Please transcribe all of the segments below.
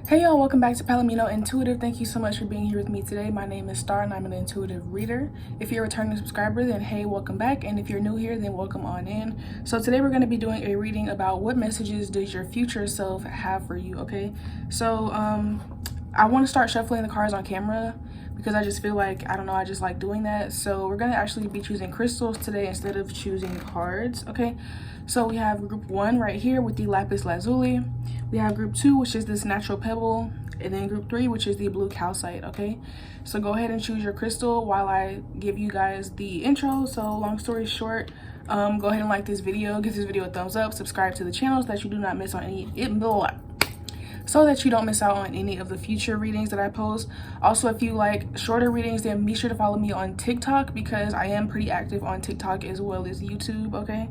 Hey y'all, welcome back to PalominoIntuitive. Thank you so much for being here with me today. My name is Star and I'm an intuitive reader. If you're a returning subscriber, then hey, welcome back. And if you're new here, then welcome on in. So today we're going to be doing a reading about what messages does your future self have for you, okay? So I want to start shuffling the cards on camera because I just feel like, I don't know, I just like doing that. So we're going to actually be choosing crystals today instead of choosing cards, okay? So we have group 1 right here with the lapis lazuli. We have group 2, which is this natural pebble, and then group 3, which is the blue calcite, okay? So go ahead and choose your crystal while I give you guys the intro. So long story short, go ahead and like this video, give this video a thumbs up, subscribe to the channel so that you do not miss on so that you don't miss out on any of the future readings that I post. Also, if you like shorter readings, then be sure to follow me on TikTok because I am pretty active on TikTok as well as YouTube, okay?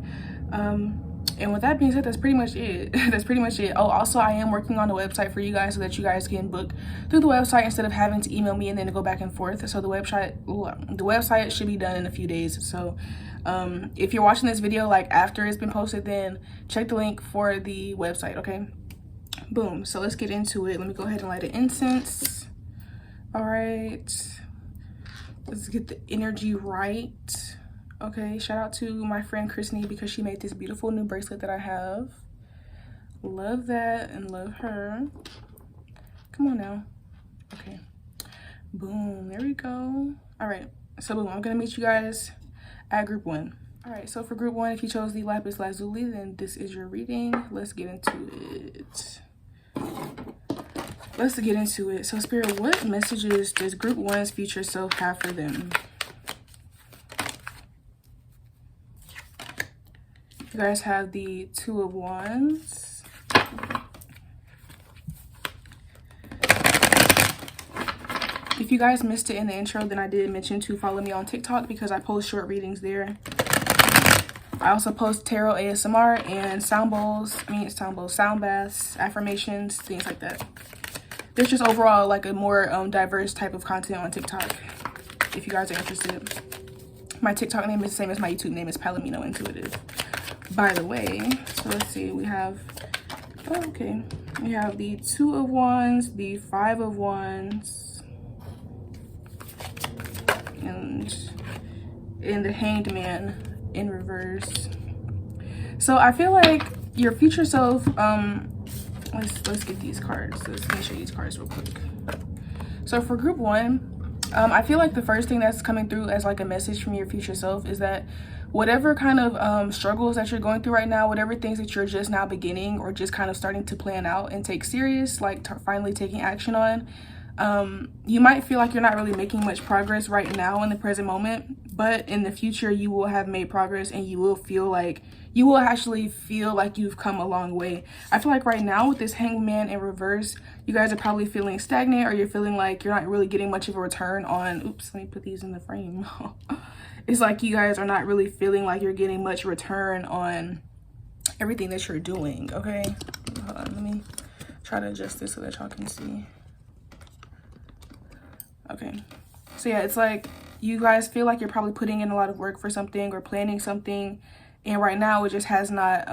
And with that being said, that's pretty much it. That's pretty much it. Oh, also, I am working on a website for you guys so that you guys can book through the website instead of having to email me and then to go back and forth. So the website should be done in a few days. So if you're watching this video like after it's been posted, then check the link for the website, okay? Boom. So let's get into it. Let me go ahead and light an incense. All right. Let's get the energy right. Okay, shout out to my friend Christine because she made this beautiful new bracelet that I have. Love that and love her. Come on now. Okay. Boom. There we go. All right. So boom, I'm going to meet you guys at group 1. All right. So for group 1, if you chose the lapis lazuli, then this is your reading. Let's get into it. Let's get into it. So Spirit, what messages does group 1's future self have for them? You guys have the 2 of Wands. If you guys missed it in the intro, then I did mention to follow me on TikTok because I post short readings there. I also post tarot ASMR and sound baths, affirmations, things like that. There's just overall like a more diverse type of content on TikTok if you guys are interested. My TikTok name is the same as my YouTube name, is PalominoIntuitive. By the way, so let's see, we have, oh, okay, we have the 2 of Wands, the 5 of Wands, and the Hanged Man in reverse. So I feel like your future self, let's get these cards. Let me show you these cards real quick. So for group 1, I feel like the first thing that's coming through as like a message from your future self is that whatever kind of struggles that you're going through right now, whatever things that you're just now beginning or just kind of starting to plan out and take serious, like finally taking action on, you might feel like you're not really making much progress right now in the present moment, but in the future you will have made progress and you will actually feel like you've come a long way. I feel like right now with this Hanged Man in reverse, you guys are probably feeling stagnant, or you're feeling like you're not really getting much of a return on, oops, let me put these in the frame. It's like you guys are not really feeling like you're getting much return on everything that you're doing, okay? Hold on, let me try to adjust this so that y'all can see. Okay, so yeah, it's like you guys feel like you're probably putting in a lot of work for something or planning something, and right now it just has not,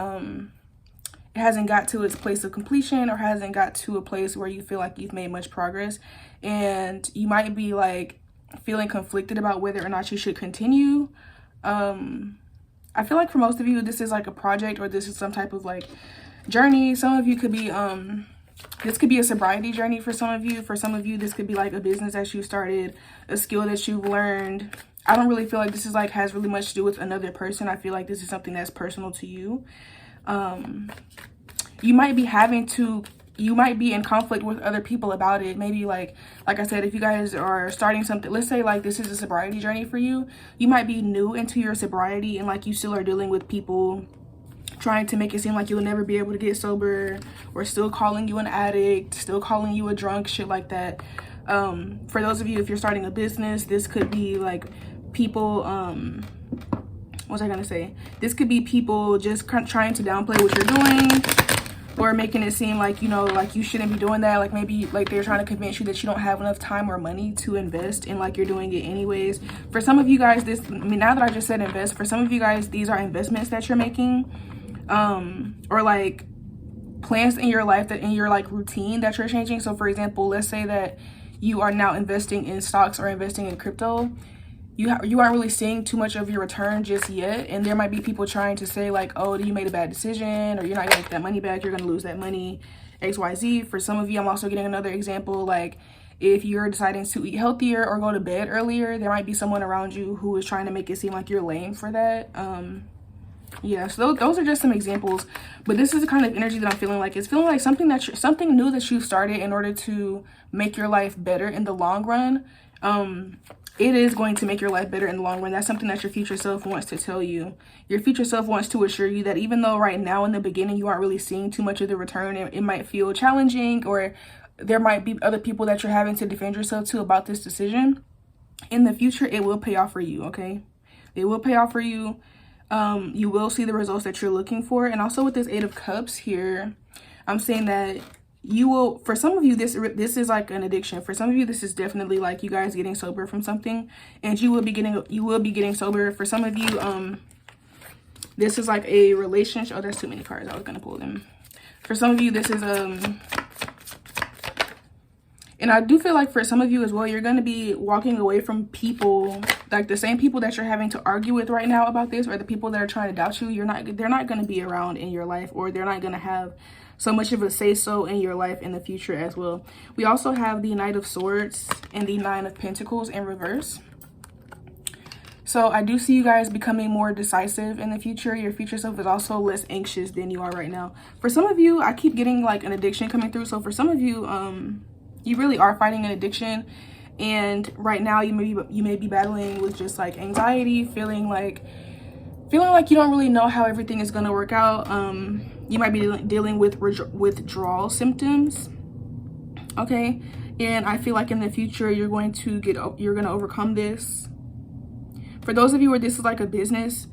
it hasn't got to its place of completion or hasn't got to a place where you feel like you've made much progress, and you might be like feeling conflicted about whether or not you should continue. I feel like for most of you this is like a project, or this is some type of like journey. Some of you could be this could be a sobriety journey for some of you. For some of you this could be like a business that you started, a skill that you've learned. I don't really feel like this is like has really much to do with another person. I feel like this is something that's personal to you. You might be in conflict with other people about it. Maybe like I said, if you guys are starting something, let's say like this is a sobriety journey for you, you might be new into your sobriety and like you still are dealing with people trying to make it seem like you'll never be able to get sober, or still calling you an addict, still calling you a drunk, shit like that. For those of you, if you're starting a business, this could be like people, what was I gonna say? This could be people just trying to downplay what you're doing, or making it seem like, you know, like you shouldn't be doing that. Like maybe like they're trying to convince you that you don't have enough time or money to invest, and like you're doing it anyways. For some of you guys, now that I just said invest, for some of you guys, these are investments that you're making, or like plans in your life, that in your like routine that you're changing. So for example, let's say that you are now investing in stocks or investing in crypto. You aren't really seeing too much of your return just yet, and there might be people trying to say like, oh, you made a bad decision, or you're not gonna get that money back, you're gonna lose that money, XYZ. For some of you, I'm also getting another example, like if you're deciding to eat healthier or go to bed earlier, there might be someone around you who is trying to make it seem like you're lame for that. Yeah, so those are just some examples, but this is the kind of energy that I'm feeling. Like it's feeling like something new that you've started in order to make your life better in the long run. It is going to make your life better in the long run. That's something that your future self wants to tell you. Your future self wants to assure you that even though right now in the beginning you aren't really seeing too much of the return, it might feel challenging, or there might be other people that you're having to defend yourself to about this decision. In the future, it will pay off for you, okay? It will pay off for you. You will see the results that you're looking for. And also with this 8 of Cups here, I'm saying that you will, for some of you, this is like an addiction. For some of you, this is definitely like you guys getting sober from something, and you will be getting sober. For some of you, this is like a relationship. Oh, that's too many cards. I was gonna pull them. For some of you, this is and I do feel like for some of you as well, you're going to be walking away from people, like the same people that you're having to argue with right now about this, or the people that are trying to doubt you. They're not going to be around in your life, or they're not going to have so much of a say-so in your life in the future as well. We also have the Knight of Swords and the 9 of Pentacles in reverse. So I do see you guys becoming more decisive in the future. Your future self is also less anxious than you are right now. For some of you, I keep getting like an addiction coming through. So for some of you, you really are fighting an addiction, and right now you may be battling with just like anxiety, feeling like you don't really know how everything is going to work out. You might be dealing with withdrawal symptoms, okay? And I feel like in the future you're going to overcome this. For those of you where this is like a business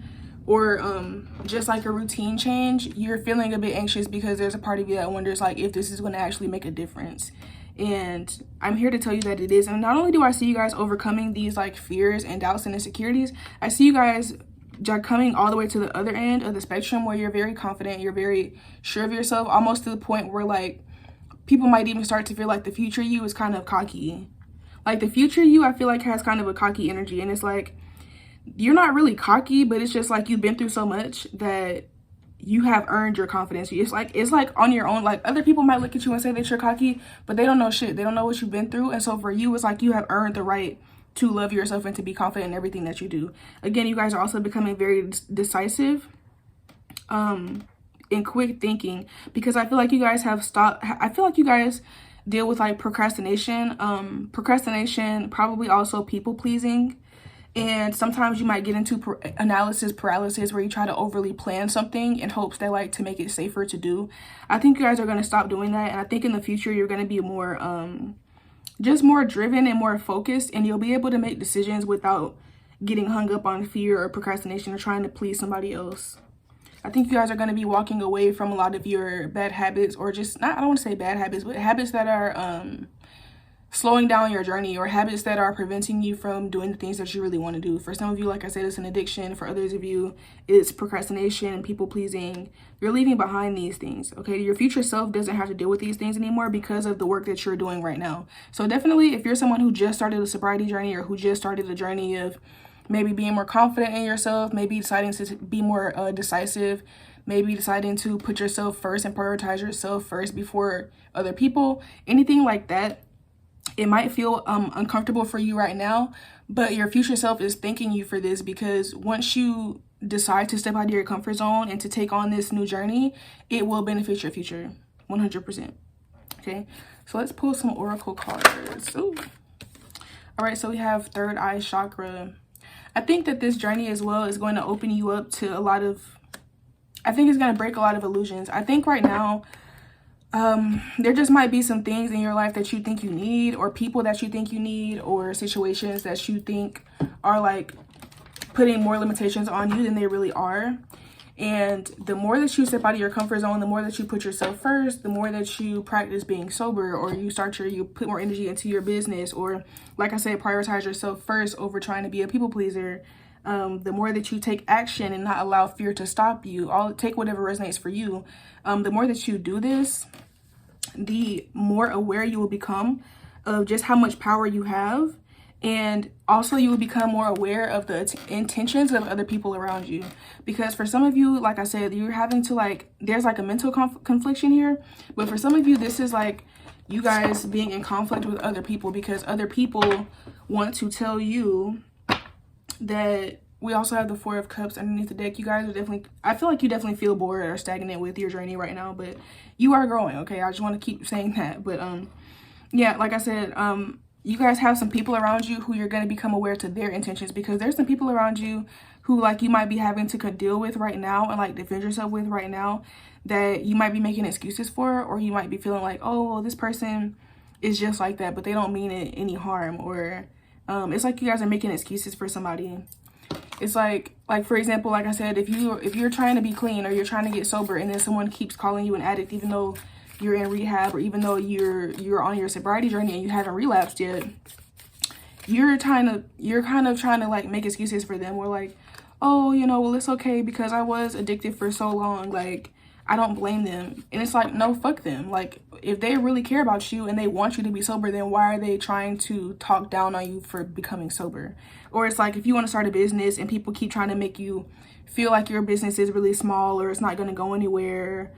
or just like a routine change, you're feeling a bit anxious because there's a part of you that wonders like if this is going to actually make a difference. And I'm here to tell you that it is. And not only do I see you guys overcoming these like fears and doubts and insecurities, I see you guys coming all the way to the other end of the spectrum where you're very confident, you're very sure of yourself, almost to the point where like people might even start to feel like the future you is kind of cocky. Like the future you, I feel like, has kind of a cocky energy, and it's like you're not really cocky, but it's just like you've been through so much that you have earned your confidence. It's like on your own. Like other people might look at you and say that you're cocky, but they don't know shit. They don't know what you've been through. And so for you, it's like you have earned the right to love yourself and to be confident in everything that you do. Again, you guys are also becoming very decisive and quick thinking, because I feel like you guys deal with like procrastination, probably also people pleasing. And sometimes you might get into analysis paralysis, where you try to overly plan something in hopes that like to make it safer to do. I think you guys are going to stop doing that. And I think in the future, you're going to be more, just more driven and more focused, and you'll be able to make decisions without getting hung up on fear or procrastination or trying to please somebody else. I think you guys are going to be walking away from a lot of your bad habits, or just I don't want to say bad habits, but habits that are, slowing down your journey, or habits that are preventing you from doing the things that you really want to do. For some of you, like I said, it's an addiction. For others of you, it's procrastination and people pleasing. You're leaving behind these things, okay? Your future self doesn't have to deal with these things anymore because of the work that you're doing right now. So definitely, if you're someone who just started a sobriety journey, or who just started a journey of maybe being more confident in yourself, maybe deciding to be more decisive, maybe deciding to put yourself first and prioritize yourself first before other people, anything like that, it might feel uncomfortable for you right now, but your future self is thanking you for this, because once you decide to step out of your comfort zone and to take on this new journey, it will benefit your future 100%. Okay, so let's pull some oracle cards. Ooh. All right, so we have third eye chakra. I think that this journey as well is going to open you up to I think it's going to break a lot of illusions. I think right now, there just might be some things in your life that you think you need, or people that you think you need, or situations that you think are like putting more limitations on you than they really are. And the more that you step out of your comfort zone, the more that you put yourself first, the more that you practice being sober, or you put more energy into your business, or like I said, prioritize yourself first over trying to be a people pleaser. the more that you take action and not allow fear to stop you, take whatever resonates for you. The more that you do this, the more aware you will become of just how much power you have. And also you will become more aware of the intentions of other people around you. Because for some of you, like I said, you're having to like, there's like a mental confliction here. But for some of you, this is like you guys being in conflict with other people, because other people want to tell you that. We also have the Four of Cups underneath the deck. You guys are definitely, I feel like you definitely feel bored or stagnant with your journey right now, but you are growing, okay? I just want to keep saying that. But yeah, like I said, you guys have some people around you who you're going to become aware to their intentions, because there's some people around you who like you might be having to deal with right now and like defend yourself with right now, that you might be making excuses for, or you might be feeling like, oh, well, this person is just like that, but they don't mean it any harm, or it's like you guys are making excuses for somebody. It's like for example, like I said, if you're trying to be clean or you're trying to get sober, and then someone keeps calling you an addict even though you're in rehab, or even though you're on your sobriety journey and you haven't relapsed yet, you're kind of trying to like make excuses for them. Or like, oh, you know, well, it's okay because I was addicted for so long, like I don't blame them. And it's like, no, fuck them. Like, if they really care about you and they want you to be sober, then why are they trying to talk down on you for becoming sober? Or it's like, if you want to start a business and people keep trying to make you feel like your business is really small or it's not going to go anywhere,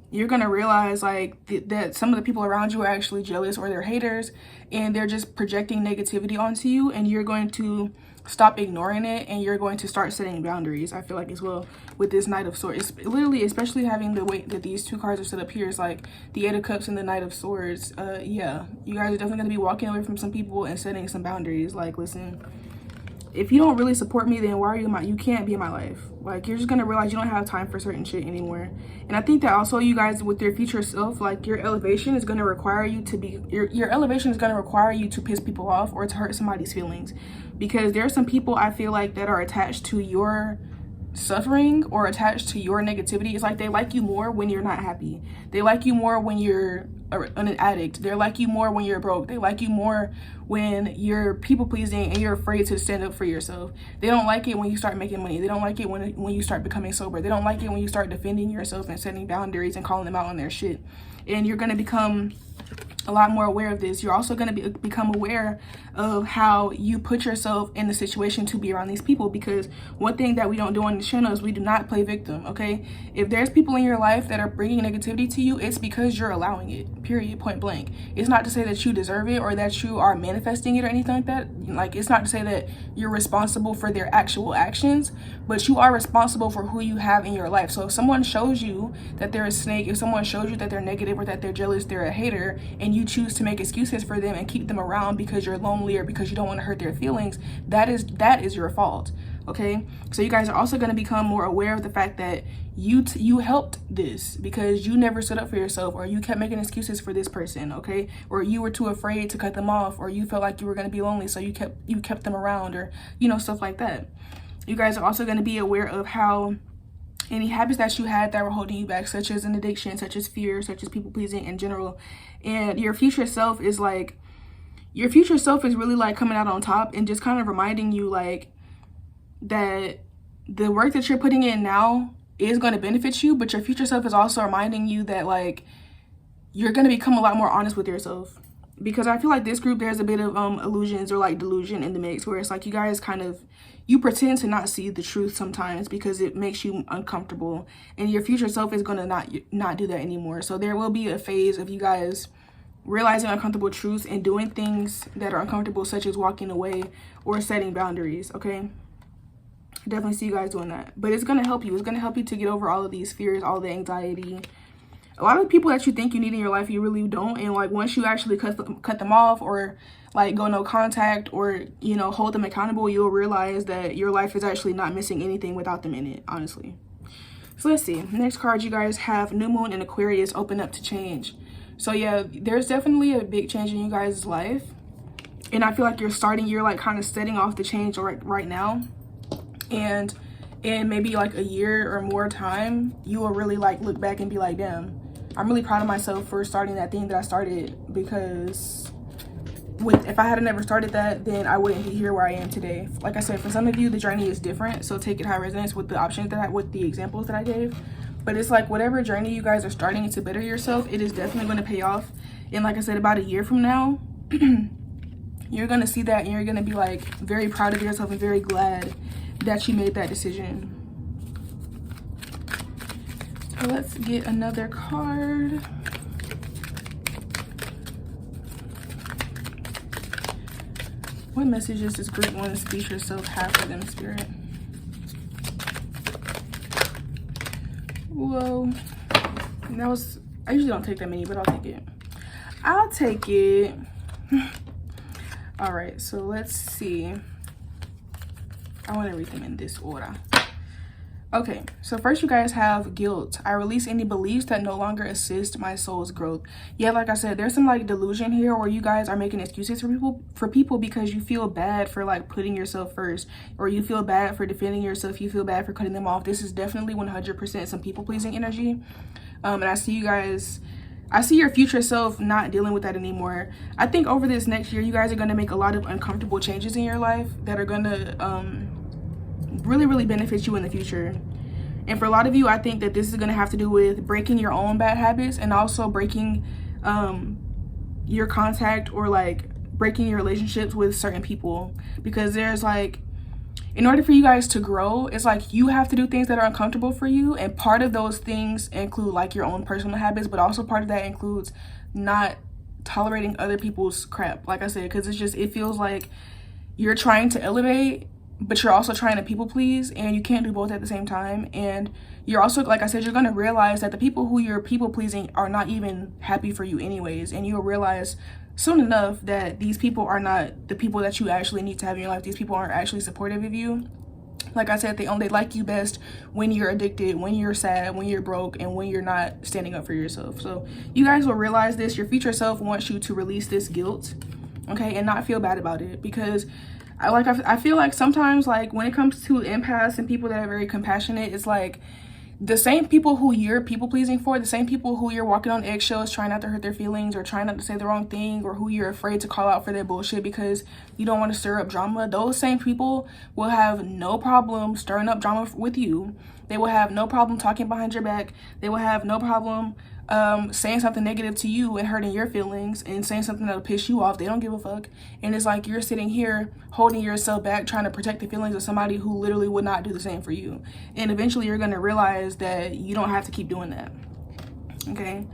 you're going to realize like that some of the people around you are actually jealous, or they're haters, and they're just projecting negativity onto you, and you're going to stop ignoring it, and you're going to start setting boundaries. I feel like as well with this Knight of Swords, it's literally, especially having the way that these two cards are set up here, is like the Eight of Cups and the Knight of Swords. Yeah, you guys are definitely going to be walking away from some people and setting some boundaries. Like, listen, if you don't really support me, then why are you can't be in my life. Like, you're just going to realize you don't have time for certain shit anymore. And I think that also you guys with your future self, like your elevation is going to require you to be, your elevation is going to require you to piss people off or to hurt somebody's feelings. Because there are some people I feel like that are attached to your suffering or attached to your negativity. It's like they like you more when you're not happy. They like you more when you're an addict. They like you more when you're broke. They like you more when you're people pleasing and you're afraid to stand up for yourself. They don't like it when you start making money. They don't like it when you start becoming sober. They don't like it when you start defending yourself and setting boundaries and calling them out on their shit. And you're going to become a lot more aware of this. You're also going to become aware of how you put yourself in the situation to be around these people, because one thing that we don't do on this channel is we do not play victim, okay? If there's people in your life that are bringing negativity to you, it's because you're allowing it, period, point blank. It's not to say that you deserve it or that you are manifesting it or anything like that. Like, it's not to say that you're responsible for their actual actions, but you are responsible for who you have in your life. So if someone shows you that they're a snake, if someone shows you that they're negative or that they're jealous, they're a hater, and you choose to make excuses for them and keep them around because you're lonely or because you don't want to hurt their feelings, that is your fault, okay? So you guys are also going to become more aware of the fact that you helped this because you never stood up for yourself, or you kept making excuses for this person, okay? Or you were too afraid to cut them off, or you felt like you were going to be lonely, so you kept them around, or you know, stuff like that. You guys are also going to be aware of how any habits that you had that were holding you back, such as an addiction, such as fear, such as people pleasing in general, and your future self is like, your future self is really like coming out on top and just kind of reminding you like that the work that you're putting in now is going to benefit you, but your future self is also reminding you that like you're going to become a lot more honest with yourself. Because I feel like this group, there's a bit of illusions or like delusion in the mix, where it's like you guys kind of, you pretend to not see the truth sometimes because it makes you uncomfortable, and your future self is going to not do that anymore. So there will be a phase of you guys realizing uncomfortable truths and doing things that are uncomfortable, such as walking away or setting boundaries, okay? I definitely see you guys doing that. But it's going to help you. It's going to help you to get over all of these fears, all the anxiety. A lot of the people that you think you need in your life, you really don't. And like once you actually cut them off, or like go no contact, or, you know, hold them accountable, you'll realize that your life is actually not missing anything without them in it, honestly. So let's see. Next card, you guys have New Moon and Aquarius, open up to change. So yeah, there's definitely a big change in you guys' life. And I feel like you're like kind of setting off the change right now. And in maybe like a year or more time, you will really like look back and be like, damn, I'm really proud of myself for starting that thing that I started, because if I had never started that, then I wouldn't be here where I am today. Like I said, for some of you, the journey is different, so take it how it resonates with the options that with the examples that I gave. But it's like whatever journey you guys are starting to better yourself, it is definitely going to pay off. And like I said, about a year from now, you're going to see that and you're going to be like very proud of yourself and very glad that you made that decision. So let's get another card. What messages does group 1 Speak Yourself have for them, Spirit? Whoa. That was, I usually don't take that many, but I'll take it. I'll take it. All right, so let's see. I want to read them in this order. Okay, so first you guys have guilt. I release any beliefs that no longer assist my soul's growth. Yeah, like I said, there's some like delusion here where you guys are making excuses for people because you feel bad for like putting yourself first, or you feel bad for defending yourself, you feel bad for cutting them off. This is definitely 100% some people-pleasing energy. And I see you guys, I see your future self not dealing with that anymore. I think over this next year, you guys are going to make a lot of uncomfortable changes in your life that are going to really benefit you in the future. And for a lot of you, I think that this is going to have to do with breaking your own bad habits and also breaking your contact or like breaking your relationships with certain people, because there's like, in order for you guys to grow, it's like you have to do things that are uncomfortable for you, and part of those things include like your own personal habits, but also part of that includes not tolerating other people's crap, like I said, because it's just, it feels like you're trying to elevate but you're also trying to people please, and you can't do both at the same time. And you're also, like I said, you're going to realize that the people who you're people pleasing are not even happy for you anyways, and you'll realize soon enough that these people are not the people that you actually need to have in your life. These people aren't actually supportive of you. Like I said, they like you best when you're addicted, when you're sad, when you're broke, and when you're not standing up for yourself. So you guys will realize this. Your future self wants you to release this guilt, okay, and not feel bad about it, because I feel like sometimes, like when it comes to empaths and people that are very compassionate, it's like the same people who you're people pleasing for, the same people who you're walking on eggshells trying not to hurt their feelings or trying not to say the wrong thing, or who you're afraid to call out for their bullshit because you don't want to stir up drama, those same people will have no problem stirring up drama with you. They will have no problem talking behind your back. They will have no problem saying something negative to you and hurting your feelings and saying something that'll piss you off. They don't give a fuck. And it's like you're sitting here holding yourself back, trying to protect the feelings of somebody who literally would not do the same for you. And eventually you're going to realize that you don't have to keep doing that. Okay,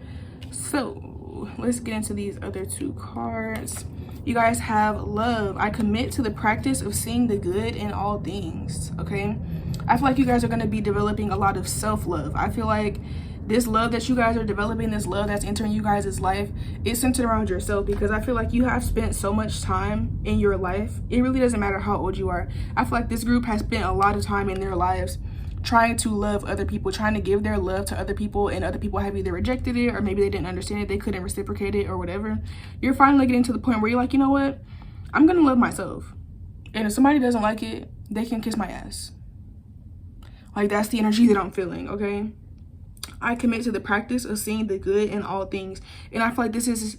so let's get into these other two cards. You guys have love. I commit to the practice of seeing the good in all things. Okay, I feel like you guys are going to be developing a lot of self-love. I feel like this love that you guys are developing, this love that's entering you guys' life, is centered around yourself, because I feel like you have spent so much time in your life. It really doesn't matter how old you are. I feel like this group has spent a lot of time in their lives trying to love other people, trying to give their love to other people, and other people have either rejected it, or maybe they didn't understand it, they couldn't reciprocate it, or whatever. You're finally getting to the point where you're like, you know what? I'm gonna love myself. And if somebody doesn't like it, they can kiss my ass. Like, that's the energy that I'm feeling, okay? I commit to the practice of seeing the good in all things. And I feel like this is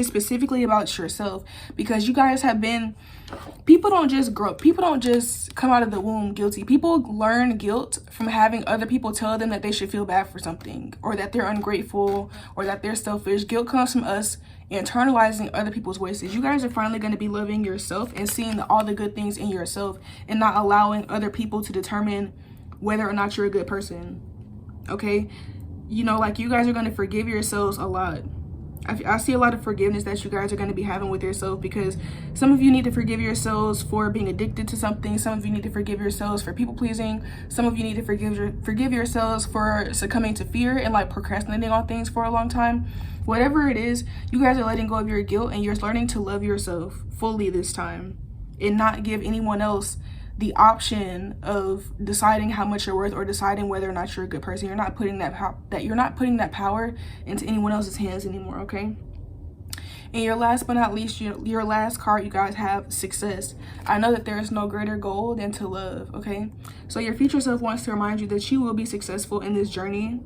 specifically about yourself, because you guys have been, people don't just grow, people don't just come out of the womb guilty. People learn guilt from having other people tell them that they should feel bad for something, or that they're ungrateful, or that they're selfish. Guilt comes from us internalizing other people's voices. You guys are finally going to be loving yourself and seeing all the good things in yourself, and not allowing other people to determine whether or not you're a good person. Okay, you know, like, you guys are going to forgive yourselves a lot. I see a lot of forgiveness that you guys are going to be having with yourself, because some of you need to forgive yourselves for being addicted to something. Some of you need to forgive yourselves for people pleasing. Some of you need to forgive yourselves for succumbing to fear and like procrastinating on things for a long time. Whatever it is, you guys are letting go of your guilt, and you're learning to love yourself fully this time, and not give anyone else the option of deciding how much you're worth, or deciding whether or not you're a good person. You're not putting that power into anyone else's hands anymore, okay? And your last but not least, your last card, you guys have success. I know that there is no greater goal than to love, okay? So your future self wants to remind you that you will be successful in this journey,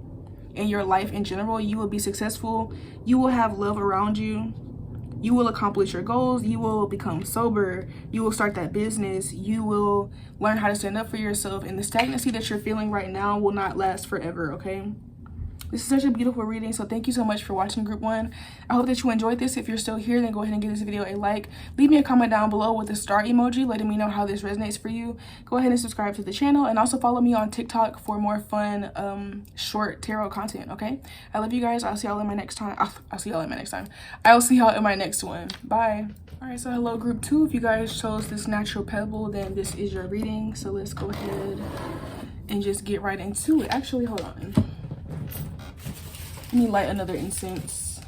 in your life in general. You will be successful. You will have love around you. You will accomplish your goals. You will become sober. You will start that business. You will learn how to stand up for yourself. And the stagnancy that you're feeling right now will not last forever, okay? This is such a beautiful reading, so thank you so much for watching group 1. I hope that you enjoyed this. If you're still here, then go ahead and give this video a like. Leave me a comment down below with a star emoji letting me know how this resonates for you. Go ahead and subscribe to the channel, and also follow me on TikTok for more fun short tarot content, okay? I love you guys. I'll see y'all in my next time. I'll see y'all in my next time. I'll see y'all in my next one. Bye. All right, so hello group 2. If you guys chose this natural pebble, then this is your reading. So let's go ahead and just get right into it. Actually, hold on. Let me light another incense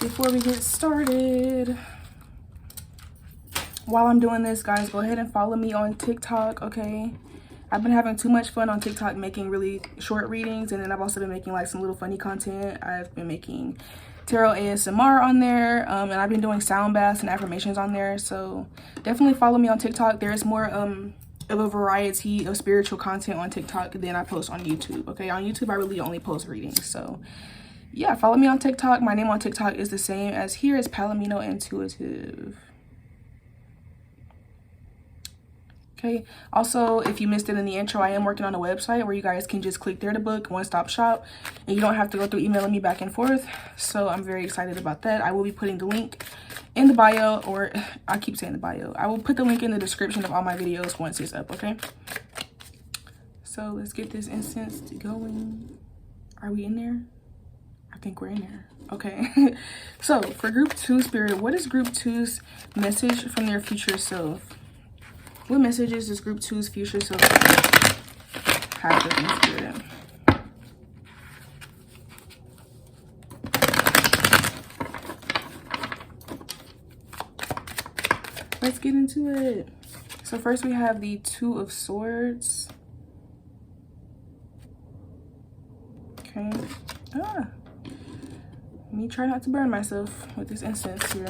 before we get started. While I'm doing this, guys, go ahead and follow me on TikTok, okay? I've been having too much fun on TikTok making really short readings, and then I've also been making like some little funny content. I've been making tarot ASMR on there, and I've been doing sound baths and affirmations on there. So definitely follow me on TikTok. There's more of a variety of spiritual content on TikTok than I post on YouTube, okay? On YouTube, I really only post readings. So yeah, follow me on TikTok. My name on TikTok is the same as here. It's PalominoIntuitive. Okay, also, if you missed it in the intro, I am working on a website where you guys can just click there to book, one-stop shop, and you don't have to go through emailing me back and forth. So I'm very excited about that. I will be putting the link in the bio, or I keep saying the bio. I will put the link in the description of all my videos once it's up, okay? So let's get this incense going. Are we in there? I think we're in there. Okay. So for group 2 spirit, what is group 2's message from their future self? What messages does group 2's future self have for them, spirit? Let's get into it. So first we have the 2 of Swords. Okay. Let me try not to burn myself with this incense here.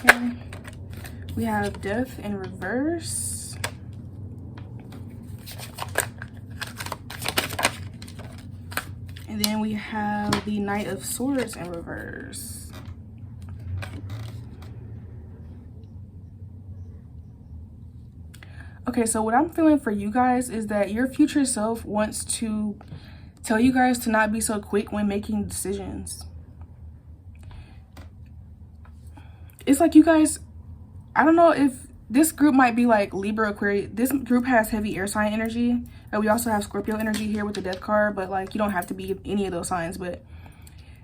Okay. We have Death in reverse. And then we have the Knight of Swords in reverse. Okay, so what I'm feeling for you guys is that your future self wants to tell you guys to not be so quick when making decisions. It's like you guys, I don't know if this group might be like Libra, Aquarius. This group has heavy air sign energy. And we also have Scorpio energy here with the Death card, but like you don't have to be any of those signs. But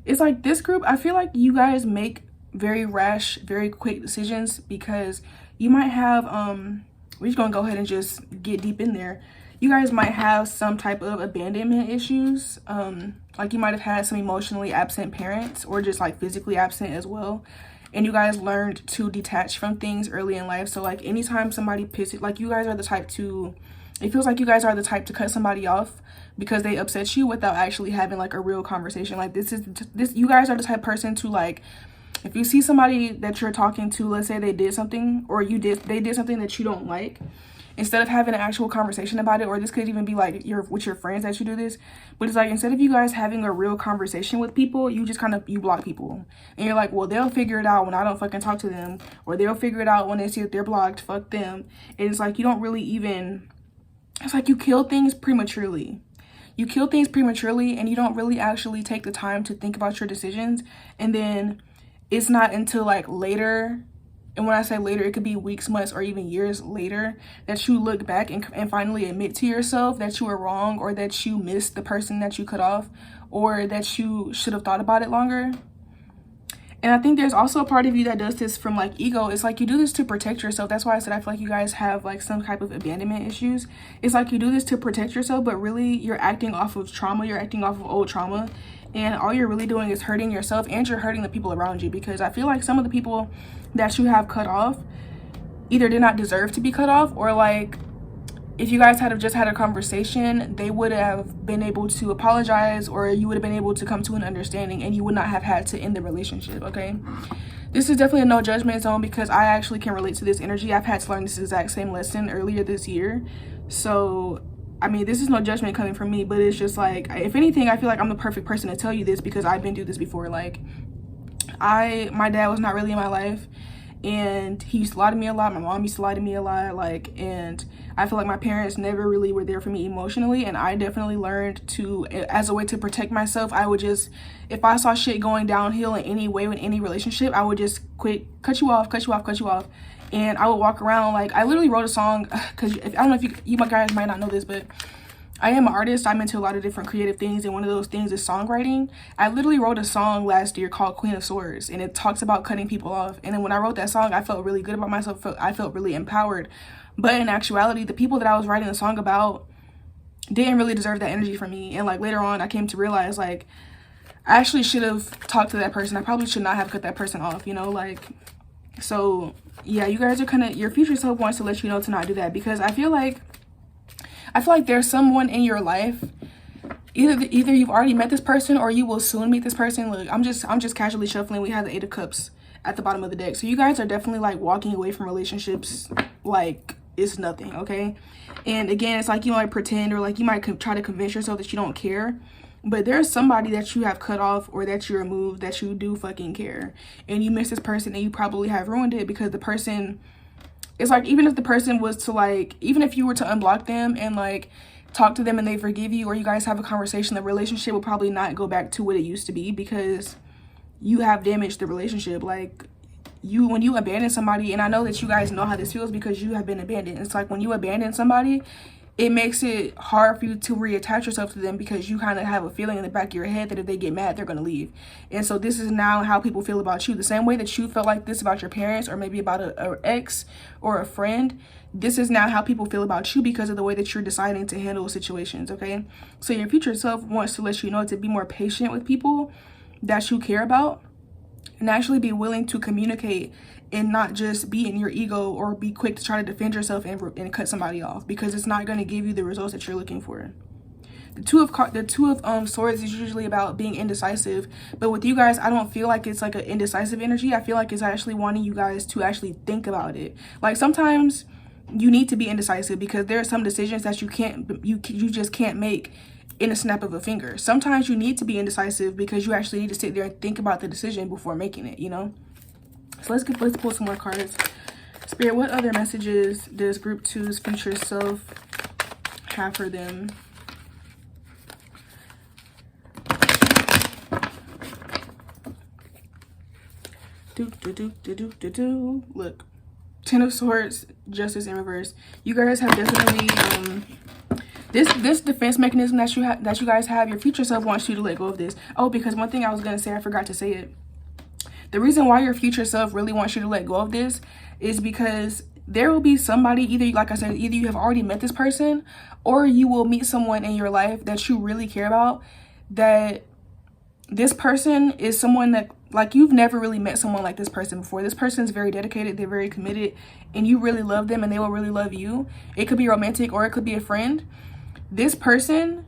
it's like this group, I feel like you guys make very rash, very quick decisions because you might have, we're just gonna go ahead and just get deep in there. You guys might have some type of abandonment issues. Like you might have had some emotionally absent parents or just like physically absent as well. And you guys learned to detach from things early in life. So like anytime somebody pisses, like you guys are the type to, it feels like you guys are the type to cut somebody off because they upset you without actually having like a real conversation. Like this, you guys are the type of person to like, if you see somebody that you're talking to, let's say they did something or they did something that you don't like, instead of having an actual conversation about it, or this could even be like with your friends that you do this, but it's like instead of you guys having a real conversation with people, you just kind of, you block people. And you're like, well, they'll figure it out when I don't fucking talk to them, or they'll figure it out when they see that they're blocked, fuck them. And it's like you don't really even, it's like you kill things prematurely. You kill things prematurely and you don't really actually take the time to think about your decisions. And then it's not until like later, and when I say later, it could be weeks, months, or even years later, that you look back and finally admit to yourself that you were wrong, or that you missed the person that you cut off, or that you should have thought about it longer. And I think there's also a part of you that does this from like ego. It's like you do this to protect yourself. That's why I said I feel like you guys have like some type of abandonment issues. It's like you do this to protect yourself, but really you're acting off of trauma. You're acting off of old trauma. And all you're really doing is hurting yourself, and you're hurting the people around you, because I feel like some of the people that you have cut off either did not deserve to be cut off, or like if you guys had just had a conversation, they would have been able to apologize, or you would have been able to come to an understanding, and you would not have had to end the relationship, okay? This is definitely a no judgment zone because I actually can relate to this energy. I've had to learn this exact same lesson earlier this year. So I mean, this is no judgment coming from me, but it's just like, if anything, I feel like I'm the perfect person to tell you this because I've been through this before. Like, my dad was not really in my life, and he used to lie to me a lot. My mom used to lie to me a lot, like, and I feel like my parents never really were there for me emotionally, and I definitely learned to, as a way to protect myself, I would just, if I saw shit going downhill in any way, in any relationship, I would just cut you off, and I would walk around, like, I literally wrote a song, because I don't know if you guys might not know this, but I am an artist. I'm into a lot of different creative things, and one of those things is songwriting. I literally wrote a song last year called Queen of Swords, and it talks about cutting people off. And then when I wrote that song, I felt really good about myself. I felt really empowered. But in actuality, the people that I was writing the song about didn't really deserve that energy from me. And like later on, I came to realize, like, I actually should have talked to that person. I probably should not have cut that person off, you know, like, so yeah, you guys are kind of, your future self wants to let you know to not do that, because I feel like there's someone in your life, either you've already met this person or you will soon meet this person. Look, I'm just casually shuffling. We have the 8 of Cups at the bottom of the deck. So you guys are definitely like walking away from relationships like it's nothing, okay? And again, it's like you might pretend, or like you might try to convince yourself that you don't care. But there's somebody that you have cut off or that you removed that you do fucking care. And you miss this person, and you probably have ruined it, because the person, it's like, even if the person was to, like, even if you were to unblock them and like talk to them and they forgive you, or you guys have a conversation, the relationship will probably not go back to what it used to be, because you have damaged the relationship. Like, when you abandon somebody, and I know that you guys know how this feels because you have been abandoned. It's like when you abandon somebody, it makes it hard for you to reattach yourself to them, because you kind of have a feeling in the back of your head that if they get mad, they're going to leave. And so this is now how people feel about you. The same way that you felt like this about your parents, or maybe about an ex or a friend, this is now how people feel about you because of the way that you're deciding to handle situations, okay? So your future self wants to let you know to be more patient with people that you care about, and actually be willing to communicate, and not just be in your ego or be quick to try to defend yourself and cut somebody off, because it's not going to give you the results that you're looking for. The two of swords is usually about being indecisive, but with you guys, I don't feel like it's like an indecisive energy. I feel like it's actually wanting you guys to actually think about it. Like, sometimes you need to be indecisive because there are some decisions that you just can't make in a snap of a finger. Sometimes you need to be indecisive because you actually need to sit there and think about the decision before making it, you know? So let's pull some more cards. Spirit, what other messages does group 2's future self have for them? Look, 10 of Swords, Justice in reverse. You guys have definitely this defense mechanism that you guys have. Your future self wants you to let go of this. Oh, because one thing I was gonna say, I forgot to say it. The reason why your future self really wants you to let go of this is because there will be somebody, either, like I said, either you have already met this person, or you will meet someone in your life that you really care about, that this person is someone that, like, you've never really met someone like this person before. This person is very dedicated, they're very committed, and you really love them, and they will really love you. It could be romantic, or it could be a friend. This person,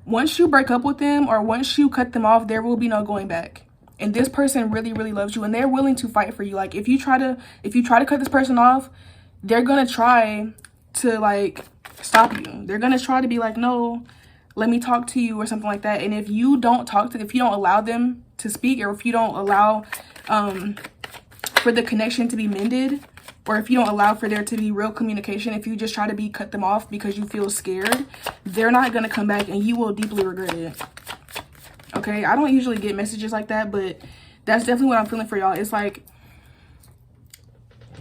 once you break up with them or once you cut them off, there will be no going back. And this person really, really loves you, and they're willing to fight for you. Like, if you try to cut this person off, they're gonna try to, like, stop you. They're gonna try to be like, no, let me talk to you, or something like that. And if you don't if you don't allow them to speak, or if you don't allow for the connection to be mended, or if you don't allow for there to be real communication, if you just try to cut them off because you feel scared, they're not gonna come back, and you will deeply regret it. Okay, I don't usually get messages like that, but that's definitely what I'm feeling for y'all. It's like,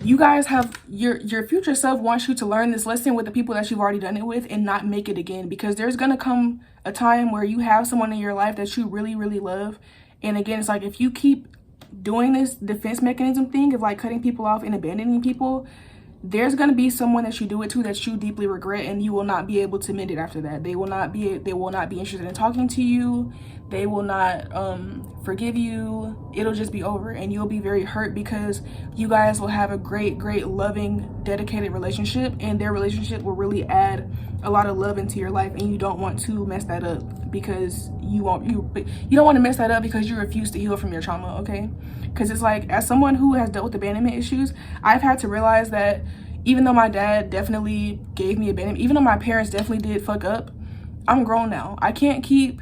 you guys have, your future self wants you to learn this lesson with the people that you've already done it with, and not make it again, because there's gonna come a time where you have someone in your life that you really, really love. And again, it's like, if you keep doing this defense mechanism thing of like cutting people off and abandoning people, there's going to be someone that you do it to that you deeply regret, and you will not be able to mend it after that. They will not be interested in talking to you. They will not forgive you. It'll just be over, and you'll be very hurt, because you guys will have a great, great, loving, dedicated relationship, and their relationship will really add a lot of love into your life, and you don't want to mess that up, because you don't want to mess that up because you refuse to heal from your trauma, okay? Because it's like, as someone who has dealt with abandonment issues, I've had to realize that even though my dad definitely gave me abandonment, even though my parents definitely did fuck up, I'm grown now. I can't keep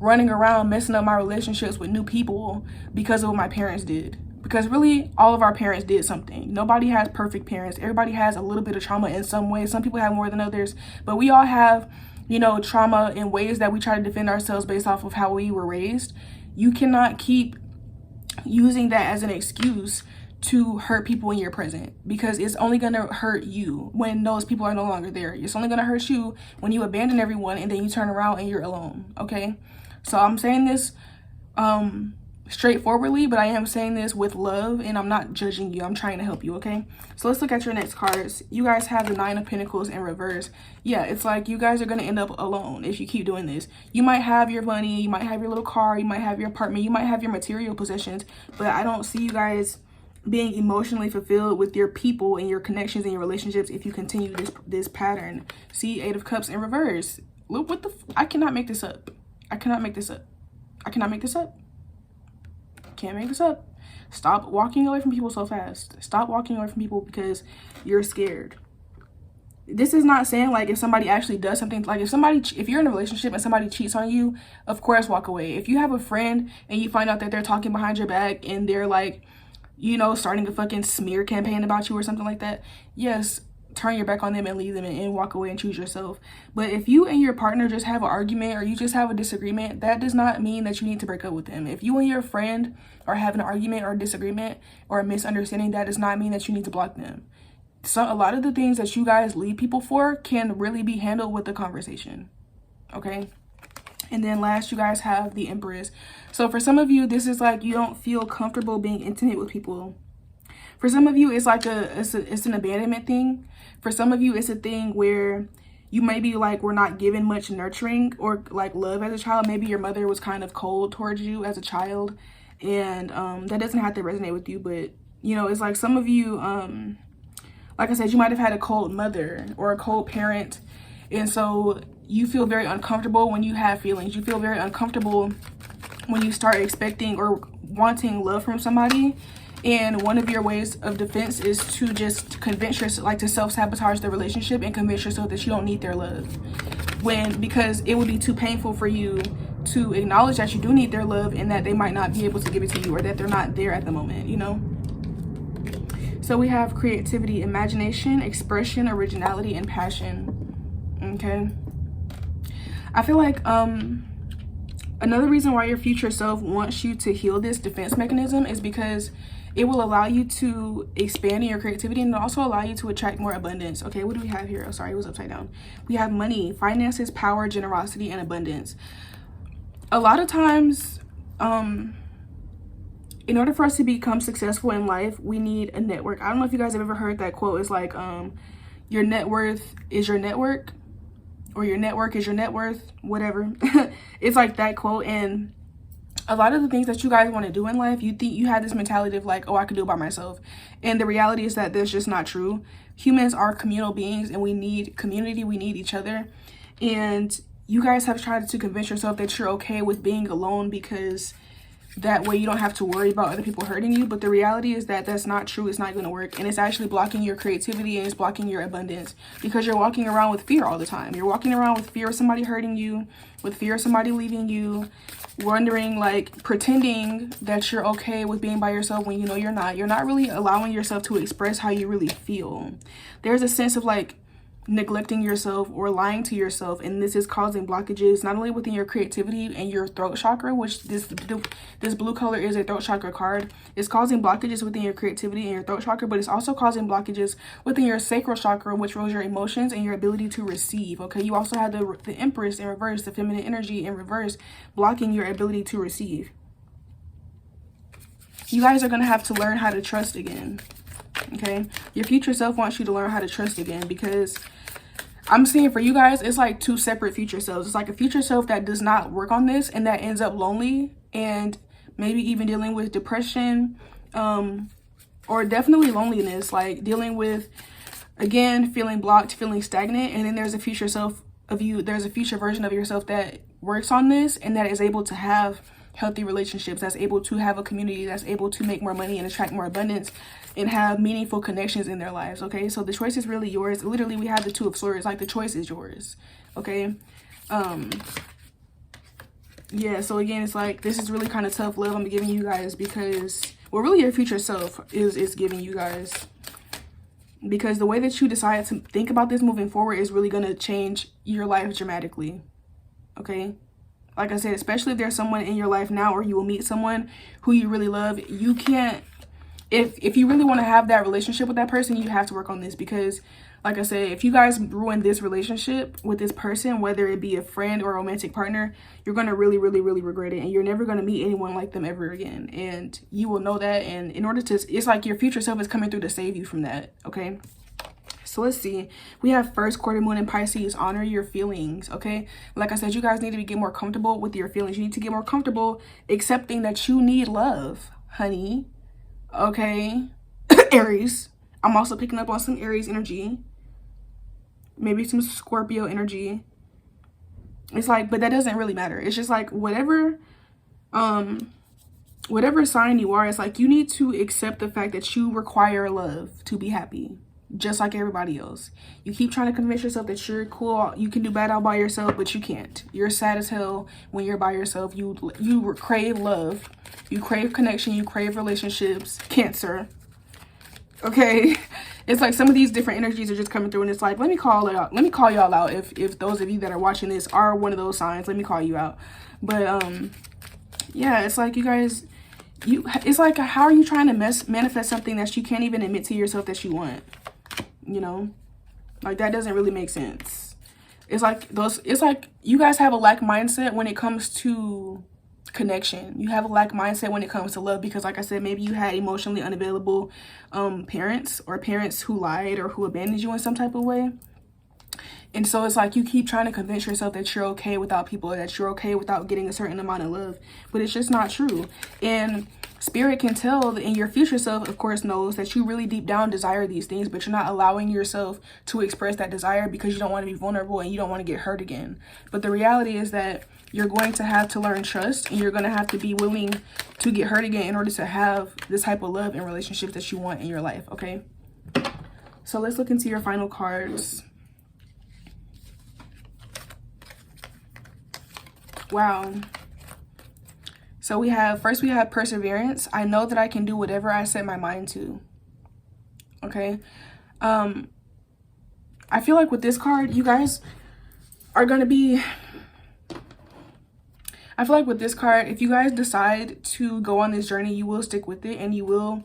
running around messing up my relationships with new people because of what my parents did. Because really, all of our parents did something. Nobody has perfect parents. Everybody has a little bit of trauma in some way. Some people have more than others, but we all have, you know, trauma in ways that we try to defend ourselves based off of how we were raised. You cannot keep using that as an excuse to hurt people in your present, because it's only going to hurt you when those people are no longer there. It's only going to hurt you when you abandon everyone and then you turn around and you're alone. Okay, so I'm saying this straightforwardly, but I am saying this with love, and I'm not judging you. I'm trying to help you. Okay, so let's look at your next cards. You guys have the 9 of Pentacles in reverse. Yeah, it's like you guys are going to end up alone if you keep doing this. You might have your money, you might have your little car, you might have your apartment, you might have your material possessions, but I don't see you guys being emotionally fulfilled with your people and your connections and your relationships if you continue this pattern. See, 8 of Cups in reverse. Look, what the I cannot make this up. I cannot make this up. I cannot make this up. Can't make this up. Stop walking away from people so fast. Stop walking away from people because you're scared. This is not saying like if somebody actually does something, like if you're in a relationship and somebody cheats on you, of course walk away. If you have a friend and you find out that they're talking behind your back and they're like, you know, starting a fucking smear campaign about you or something like that, yes, turn your back on them and leave them and walk away and choose yourself. But if you and your partner just have an argument or you just have a disagreement, that does not mean that you need to break up with them. If you and your friend are having an argument or a disagreement or a misunderstanding, that does not mean that you need to block them. So a lot of the things that you guys leave people for can really be handled with a conversation. Okay. And then last, you guys have the Empress. So for some of you, this is like you don't feel comfortable being intimate with people. For some of you, it's like it's an abandonment thing. For some of you, it's a thing where you may be like, we're not given much nurturing or like love as a child. Maybe your mother was kind of cold towards you as a child, and that doesn't have to resonate with you. But you know, it's like some of you, like I said, you might have had a cold mother or a cold parent, and so you feel very uncomfortable when you have feelings. You feel very uncomfortable when you start expecting or wanting love from somebody. And one of your ways of defense is to just convince yourself, like to self-sabotage the relationship and convince yourself that you don't need their love. Because it would be too painful for you to acknowledge that you do need their love and that they might not be able to give it to you, or that they're not there at the moment, you know? So we have creativity, imagination, expression, originality, and passion. Okay. I feel like another reason why your future self wants you to heal this defense mechanism is because it will allow you to expand in your creativity, and it'll also allow you to attract more abundance. Okay, what do we have here? Oh, sorry, it was upside down. We have money, finances, power, generosity, and abundance. A lot of times, in order for us to become successful in life, we need a network. I don't know if you guys have ever heard that quote. It's like, your net worth is your network, or your network is your net worth, whatever. It's like that quote. And a lot of the things that you guys want to do in life, you think you have this mentality of like, oh, I could do it by myself. And the reality is that that's just not true. Humans are communal beings, and we need community. We need each other. And you guys have tried to convince yourself that you're okay with being alone because that way you don't have to worry about other people hurting you. But the reality is that that's not true. It's not going to work, and it's actually blocking your creativity, and it's blocking your abundance, because you're walking around with fear all the time. You're walking around with fear of somebody hurting you, with fear of somebody leaving you, wondering, like, pretending that you're okay with being by yourself when you know you're not. You're not really allowing yourself to express how you really feel. There's a sense of like neglecting yourself or lying to yourself, and this is causing blockages not only within your creativity and your throat chakra, which this blue color is a throat chakra card. It's causing blockages within your creativity and your throat chakra, but it's also causing blockages within your sacral chakra, which rules your emotions and your ability to receive. Okay, you also have the Empress in reverse, the feminine energy in reverse, blocking your ability to receive. You guys are going to have to learn how to trust again. Okay, your future self wants you to learn how to trust again, because I'm seeing for you guys, it's like two separate future selves. It's like a future self that does not work on this and that ends up lonely and maybe even dealing with depression, or definitely loneliness, like dealing with, again, feeling blocked, feeling stagnant. And then there's a future self of you, there's a future version of yourself that works on this and that is able to have healthy relationships, that's able to have a community, that's able to make more money and attract more abundance and have meaningful connections in their lives. Okay, so the choice is really yours. Literally, we have the Two of Swords, like the choice is yours. Okay, yeah, so again, it's like, this is really kind of tough love I'm giving you guys because, well, really your future self is giving you guys. Because the way that you decide to think about this moving forward is really going to change your life dramatically. Okay? Like I said, especially if there's someone in your life now, or you will meet someone who you really love, you can't, if you really want to have that relationship with that person, you have to work on this. Because like I said, if you guys ruin this relationship with this person, whether it be a friend or a romantic partner, you're going to really, really, really regret it. And you're never going to meet anyone like them ever again. And you will know that. And in order to, it's like your future self is coming through to save you from that. Okay. So let's see. We have first quarter moon in Pisces. Honor your feelings. Okay. Like I said, you guys need to get more comfortable with your feelings. You need to get more comfortable accepting that you need love, honey. Okay. Aries. I'm also picking up on some Aries energy. Maybe some Scorpio energy. It's like, but that doesn't really matter. It's just like whatever sign you are, it's like you need to accept the fact that you require love to be happy, just like everybody else. You keep trying to convince yourself that you're cool, you can do bad all by yourself, but you can't. You're sad as hell when you're by yourself. You crave love, you crave connection, you crave relationships. Cancer. Okay. It's like some of these different energies are just coming through, and it's like, let me call y'all out. If those of you that are watching this are one of those signs, let me call you out. But yeah, it's like you guys, it's like, how are you trying to manifest something that you can't even admit to yourself that you want? You know, like that doesn't really make sense. It's like you guys have a lack mindset when it comes to connection. You have a lack mindset when it comes to love, because like I said, maybe you had emotionally unavailable parents, or parents who lied or who abandoned you in some type of way. And so it's like you keep trying to convince yourself that you're okay without people, or that you're okay without getting a certain amount of love, but it's just not true. And spirit can tell, and your future self of course knows, that you really deep down desire these things, but you're not allowing yourself to express that desire because you don't want to be vulnerable and you don't want to get hurt again. But the reality is that you're going to have to learn trust, and you're going to have to be willing to get hurt again in order to have this type of love and relationships that you want in your life. Okay, so let's look into your final cards. Wow. So we have perseverance. I know that I can do whatever I set my mind to. Okay. I feel like with this card, you guys are going to be, I feel like with this card, if you guys decide to go on this journey, you will stick with it, and you will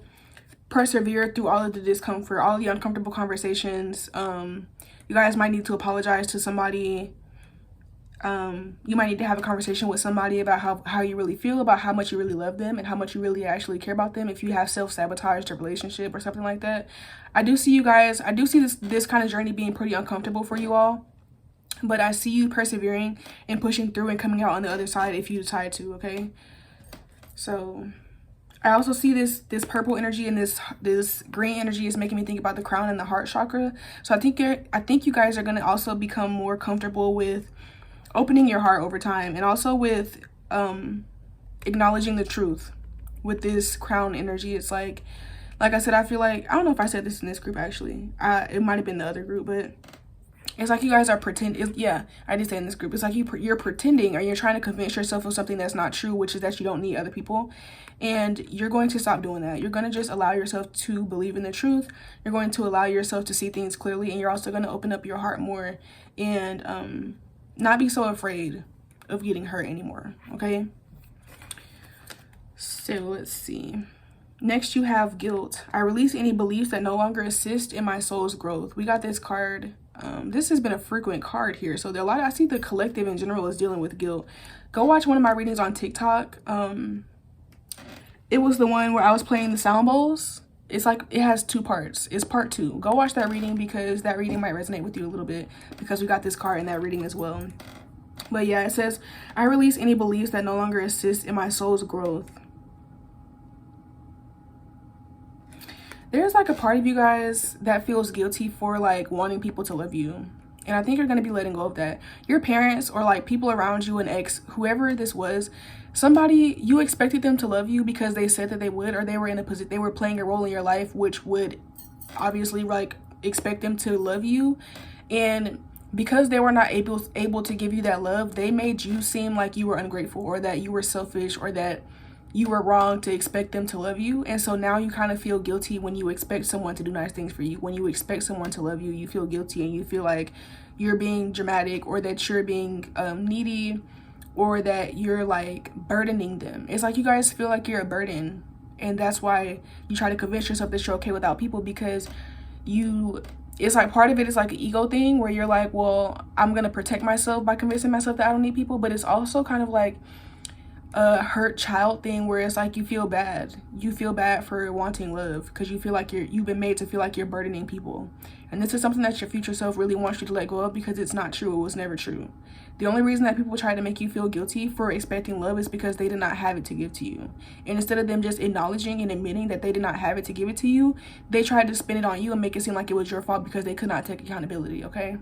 persevere through all of the discomfort, all the uncomfortable conversations. You guys might need to apologize to somebody. You might need to have a conversation with somebody about how you really feel, about how much you really love them, and how much you really actually care about them. If you have self-sabotaged a relationship or something like that, I do see this kind of journey being pretty uncomfortable for you all, but I see you persevering and pushing through and coming out on the other side if you decide to. Okay, so I also see this purple energy, and this green energy is making me think about the crown and the heart chakra. So I think you guys are going to also become more comfortable with opening your heart over time, and also with acknowledging the truth with this crown energy. It's like I said, I feel like, I don't know if I said this in this group actually, it might have been the other group, but it's like you guys are pretending. Yeah, I did say in this group, it's like you're pretending, or you're trying to convince yourself of something that's not true, which is that you don't need other people. And you're going to stop doing that. You're going to just allow yourself to believe in the truth. You're going to allow yourself to see things clearly, and you're also going to open up your heart more, and not be so afraid of getting hurt anymore. Okay, so let's see. Next, you have guilt. I release any beliefs that no longer assist in my soul's growth. We got this card. This has been a frequent card here. So there are a lot I see the collective in general is dealing with guilt. Go watch one of my readings on TikTok. It was the one where I was playing the sound bowls. It's like, it has two parts. It's part 2. Go watch that reading, because that reading might resonate with you a little bit, because we got this card in that reading as well. But yeah, it says, I release any beliefs that no longer assist in my soul's growth. There's like a part of you guys that feels guilty for like wanting people to love you. And I think you're going to be letting go of that. Your parents, or like people around you, an ex, whoever this was, somebody, you expected them to love you because they said that they would, or they were in a position, they were playing a role in your life, which would obviously like expect them to love you. And because they were not able to give you that love, they made you seem like you were ungrateful, or that you were selfish, or that you were wrong to expect them to love you. And so now you kind of feel guilty when you expect someone to do nice things for you. When you expect someone to love you, you feel guilty, and you feel like you're being dramatic, or that you're being needy, or that you're like burdening them. It's like you guys feel like you're a burden, and that's why you try to convince yourself that you're okay without people, because it's like part of it is like an ego thing where you're like, well, I'm gonna protect myself by convincing myself that I don't need people. But it's also kind of like a hurt child thing where it's like you feel bad for wanting love, because you feel like you've been made to feel like you're burdening people. And this is something that your future self really wants you to let go of, because it's not true. It was never true. The only reason that people try to make you feel guilty for expecting love is because they did not have it to give to you. And instead of them just acknowledging and admitting that they did not have it to give it to you, they tried to spin it on you and make it seem like it was your fault because they could not take accountability. Okay,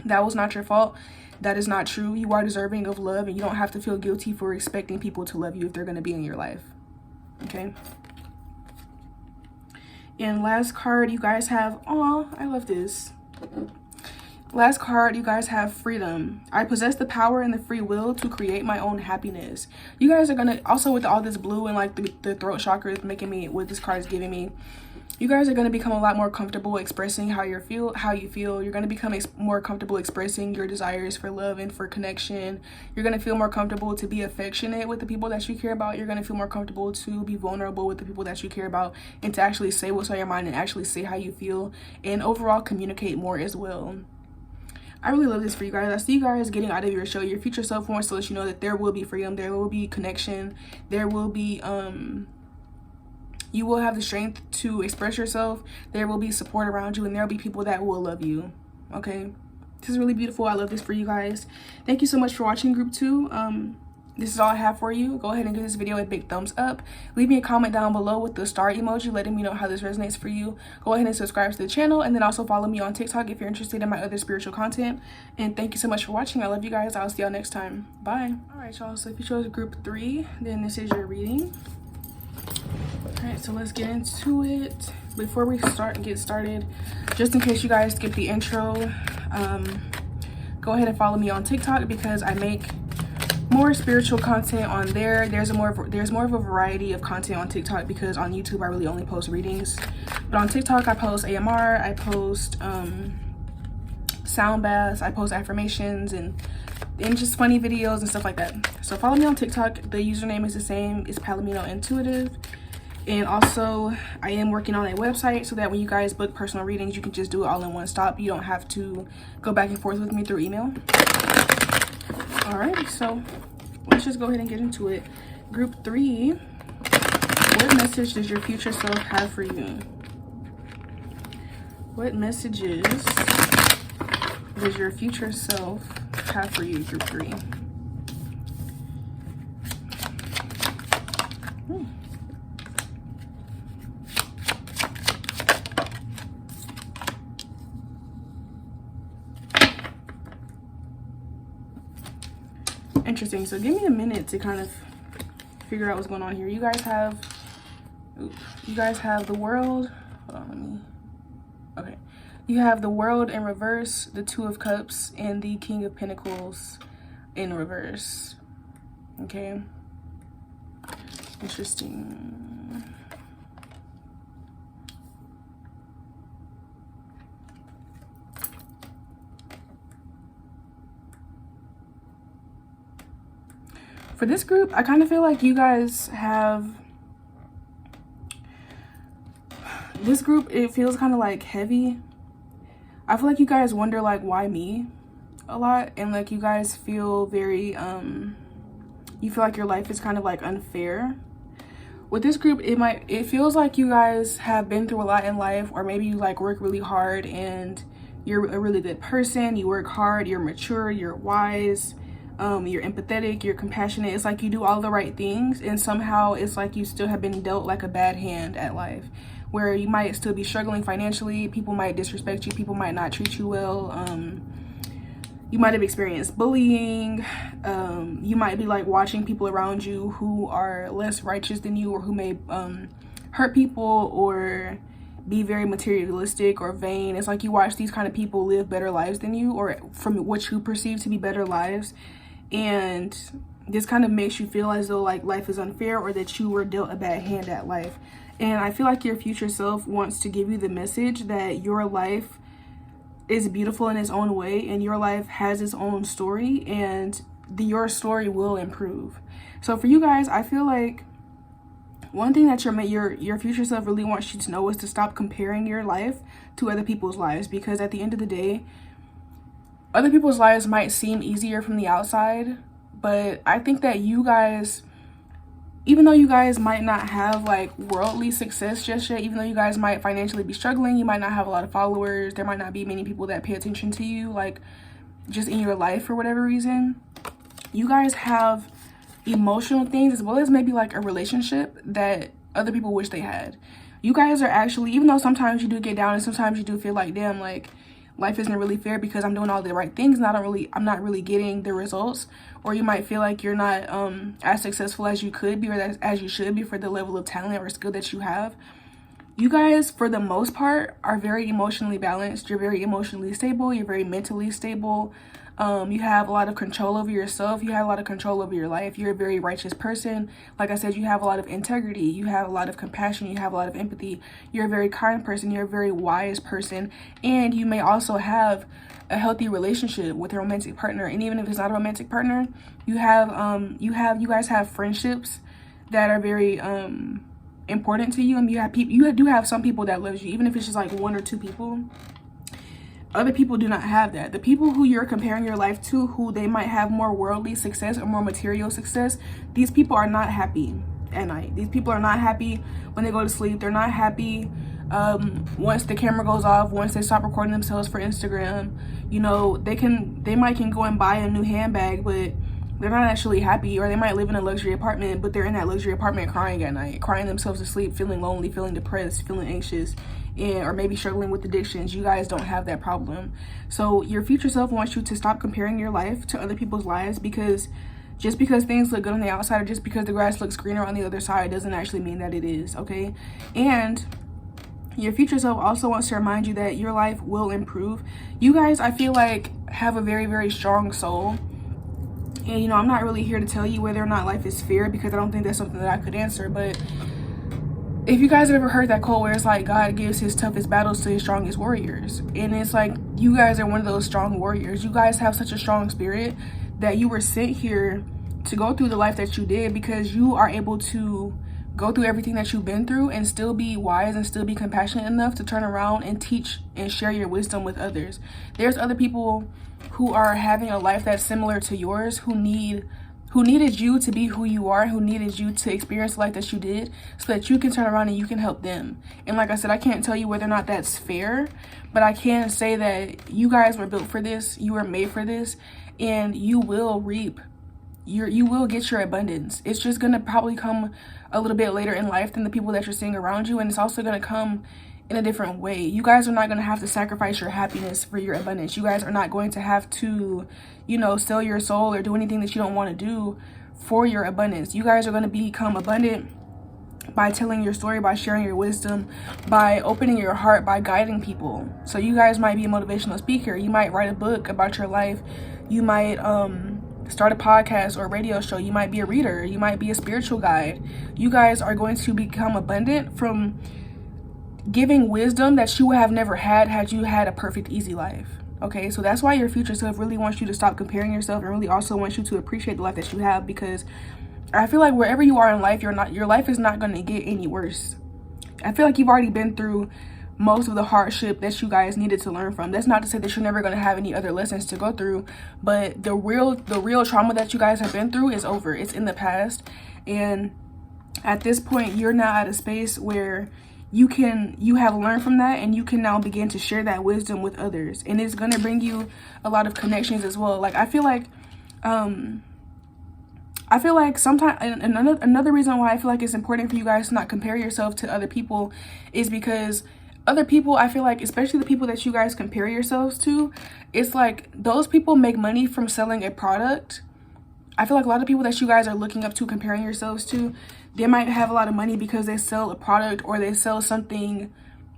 that was not your fault. That is not true. You are deserving of love, and you don't have to feel guilty for expecting people to love you if they're going to be in your life. Okay. And last card, you guys have, oh, I love this. Last card, you guys have freedom. I possess the power and the free will to create my own happiness. You guys are gonna, also with all this blue and like the throat chakra is making me, what this card is giving me, you guys are going to become a lot more comfortable expressing how you feel. You're going to become more comfortable expressing your desires for love and for connection. You're going to feel more comfortable to be affectionate with the people that you care about. You're going to feel more comfortable to be vulnerable with the people that you care about, and to actually say what's on your mind and actually say how you feel, and overall communicate more as well. I really love this for you guys. I see you guys getting out of your shell. Your future self wants to let you know that there will be freedom, there will be connection, there will be you will have the strength to express yourself. There will be support around you, and there will be people that will love you. Okay, this is really beautiful. I love this for you guys. Thank you so much for watching group 2. This is all I have for you. Go ahead and give this video a big thumbs up. Leave me a comment down below with the star emoji letting me know how this resonates for you. Go ahead and subscribe to the channel, and then also follow me on TikTok if you're interested in my other spiritual content. And thank you so much for watching. I love you guys. I'll see y'all next time. Bye. All right, y'all, so if you chose group 3, then this is your reading. All right, so let's get into it. Before we get started, just in case you guys skip the intro, go ahead and follow me on TikTok, because I make more spiritual content on there. There's more of a variety of content on TikTok, because on YouTube I really only post readings. But on TikTok I post AMR, I post sound baths, I post affirmations, and just funny videos and stuff like that. So follow me on TikTok. The username is the same. It's PalominoIntuitive. And also I am working on a website so that when you guys book personal readings, you can just do it all in one stop. You don't have to go back and forth with me through email. Alright, so let's just go ahead and get into it. Group 3, what message does your future self have for you? What messages does your future self have for you, group 3? Interesting. So give me a minute to kind of figure out what's going on here. You guys have the world. Hold on, let me. Okay. You have the world in reverse, the 2 of Cups, and the King of Pentacles in reverse. Okay. Interesting. For this group, I kind of feel like you guys have, this group, it feels kind of like heavy. I feel like you guys wonder like, why me a lot, and like you guys feel very you feel like your life is kind of like unfair. With this group, it feels like you guys have been through a lot in life, or maybe you like work really hard and you're a really good person, you work hard, you're mature, you're wise, you're empathetic, you're compassionate. It's like you do all the right things, and somehow it's like you still have been dealt like a bad hand at life, where you might still be struggling financially. People might disrespect you, people might not treat you well, you might have experienced bullying, you might be like watching people around you who are less righteous than you, or who may hurt people, or be very materialistic or vain. It's like you watch these kind of people live better lives than you, or from what you perceive to be better lives, and this kind of makes you feel as though like life is unfair or that you were dealt a bad hand at life. And I feel like your future self wants to give you the message that your life is beautiful in its own way, and your life has its own story, and your story will improve. So for you guys, I feel like one thing that your future self really wants you to know is to stop comparing your life to other people's lives, because at the end of the day, other people's lives might seem easier from the outside, but I think that you guys, even though you guys might not have like worldly success just yet, even though you guys might financially be struggling, you might not have a lot of followers, there might not be many people that pay attention to you, like just in your life for whatever reason, you guys have emotional things as well as maybe like a relationship that other people wish they had. You guys are actually, even though sometimes you do get down and sometimes you do feel like, damn, like life isn't really fair because I'm doing all the right things and I'm not really getting the results, or you might feel like you're not as successful as you could be, or as you should be for the level of talent or skill that you have. You guys, for the most part, are very emotionally balanced. You're very emotionally stable. You're very mentally stable. You have a lot of control over yourself. You have a lot of control over your life. You're a very righteous person. Like I said, you have a lot of integrity. You have a lot of compassion. You have a lot of empathy. You're a very kind person. You're a very wise person. And you may also have a healthy relationship with a romantic partner. And even if it's not a romantic partner, you guys have friendships that are very important to you. And you do have some people that loves you, even if it's just like one or two people. Other people do not have that. The people who you're comparing your life to, who they might have more worldly success or more material success, these people are not happy at night. These people are not happy when they go to sleep. They're not happy once the camera goes off, once they stop recording themselves for Instagram. You know, they might go and buy a new handbag, but they're not actually happy. Or they might live in a luxury apartment, but they're in that luxury apartment crying at night, crying themselves to sleep, feeling lonely, feeling depressed, feeling anxious, or maybe struggling with addictions. You guys don't have that problem. So your future self wants you to stop comparing your life to other people's lives, because just because things look good on the outside, or just because the grass looks greener on the other side, doesn't actually mean that it is, okay? And your future self also wants to remind you that your life will improve. You guys, I feel like, have a very, very strong soul. And, you know, I'm not really here to tell you whether or not life is fair, because I don't think that's something that I could answer. But if you guys have ever heard that quote where it's like, God gives his toughest battles to his strongest warriors. And it's like, you guys are one of those strong warriors. You guys have such a strong spirit that you were sent here to go through the life that you did, because you are able to go through everything that you've been through and still be wise and still be compassionate enough to turn around and teach and share your wisdom with others. There's other people who are having a life that's similar to yours, who needed you to be who you are, who needed you to experience the life that you did, so that you can turn around and you can help them. And like I said, I can't tell you whether or not that's fair, but I can say that you guys were built for this, you were made for this, and you will reap you will get your abundance. It's just gonna probably come a little bit later in life than the people that you're seeing around you, and it's also gonna come in a different way. You guys are not going to have to sacrifice your happiness for your abundance. You guys are not going to have to, you know, sell your soul or do anything that you don't want to do for your abundance. You guys are going to become abundant by telling your story, by sharing your wisdom, by opening your heart, by guiding people. So you guys might be a motivational speaker. You might write a book about your life. You might start a podcast or a radio show. You might be a reader. You might be a spiritual guide. You guys are going to become abundant from giving wisdom that you would have never had you had a perfect, easy life. Okay, so that's why your future self really wants you to stop comparing yourself, and really also wants you to appreciate the life that you have, because I feel like wherever you are in life, your life is not going to get any worse. I feel like you've already been through most of the hardship that you guys needed to learn from. That's not to say that you're never going to have any other lessons to go through, but the real trauma that you guys have been through is over. It's in the past, and at this point, you're now at a space where you have learned from that, and you can now begin to share that wisdom with others, and it's going to bring you a lot of connections as well. Like I feel like sometimes another reason why I feel like it's important for you guys to not compare yourself to other people is because other people, I feel like, especially the people that you guys compare yourselves to, it's like those people make money from selling a product. I feel like a lot of people that you guys are looking up to, comparing yourselves to, they might have a lot of money because they sell a product or they sell something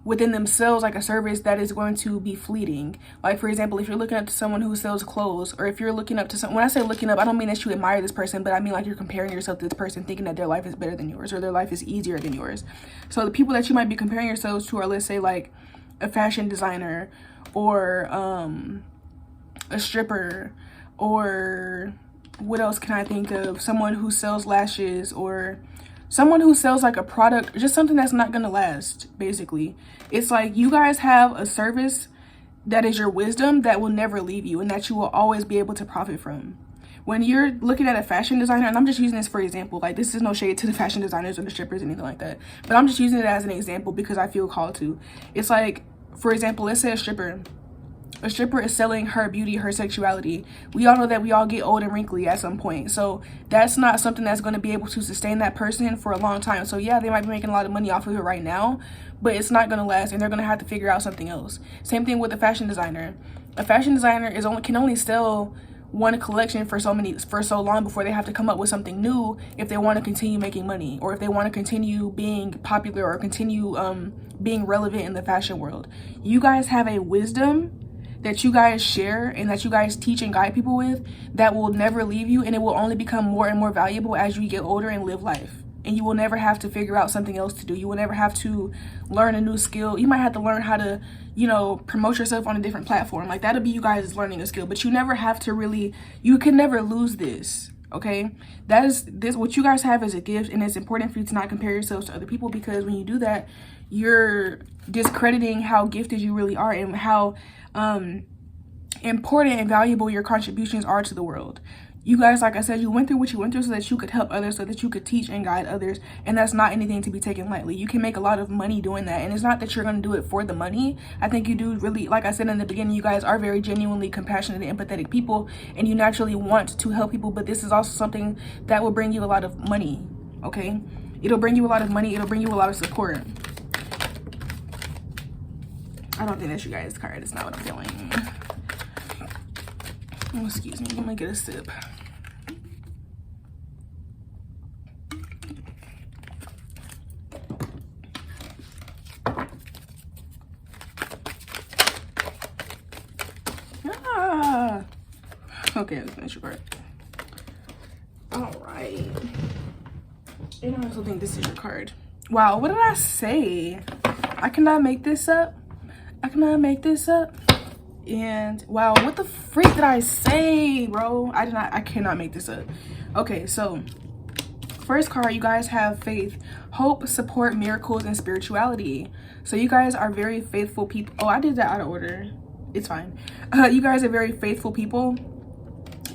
within themselves like a service that is going to be fleeting. Like, for example, if you're looking up to someone who sells clothes, or if you're looking up to someone, when I say looking up, I don't mean that you admire this person, but I mean like you're comparing yourself to this person, thinking that their life is better than yours or their life is easier than yours. So the people that you might be comparing yourselves to are, let's say, like a fashion designer, or a stripper, or what else can I think of? Someone who sells lashes, or someone who sells like a product, just something that's not gonna last, basically. It's like you guys have a service that is your wisdom that will never leave you and that you will always be able to profit from. When you're looking at a fashion designer, and I'm just using this for example, like this is no shade to the fashion designers or the strippers, anything like that, but I'm just using it as an example because I feel called to. It's like, for example, let's say a stripper is selling her beauty, her sexuality. We all know that we all get old and wrinkly at some point. So that's not something that's going to be able to sustain that person for a long time. So yeah, they might be making a lot of money off of it right now, but it's not going to last, and they're going to have to figure out something else. Same thing with a fashion designer. A fashion designer can only sell one collection for so long before they have to come up with something new if they want to continue making money, or if they want to continue being popular, or continue being relevant in the fashion world. You guys have a wisdom that you guys share and that you guys teach and guide people with that will never leave you, and it will only become more and more valuable as you get older and live life. And you will never have to figure out something else to do. You will never have to learn a new skill. You might have to learn how to, promote yourself on a different platform. Like, that'll be you guys learning a skill, but you never have to really, you can never lose this. Okay, that is this, what you guys have is a gift, and it's important for you to not compare yourselves to other people, because when you do that, you're discrediting how gifted you really are and how important and valuable your contributions are to the world. You guys, like I said, you went through what you went through so that you could help others, so that you could teach and guide others, and that's not anything to be taken lightly. You can make a lot of money doing that, and it's not that you're going to do it for the money. I think you do really, like I said in the beginning, you guys are very genuinely compassionate and empathetic people, and you naturally want to help people, but this is also something that will bring you a lot of money, okay? It'll bring you a lot of money. It'll bring you a lot of support. I don't think that's you guys' card. It's not what I'm feeling. Oh, excuse me. I'm going to get a sip. Okay, let's finish your card. All right. And I also think this is your card. Wow, what did I say? I cannot make this up. I cannot make this up. And wow, what the freak did I say, bro? I cannot make this up. Okay, so first card, you guys have faith, hope, support, miracles, and spirituality. So you guys are very faithful people. Oh, I did that out of order. It's fine. You guys are very faithful people,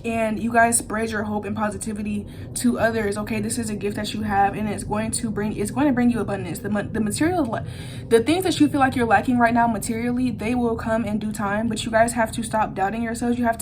and you guys spread your hope and positivity to others. Okay, this is a gift that you have, and it's going to bring you abundance. The material, the things that you feel like you're lacking right now materially, they will come in due time. But you guys have to stop doubting yourselves. You have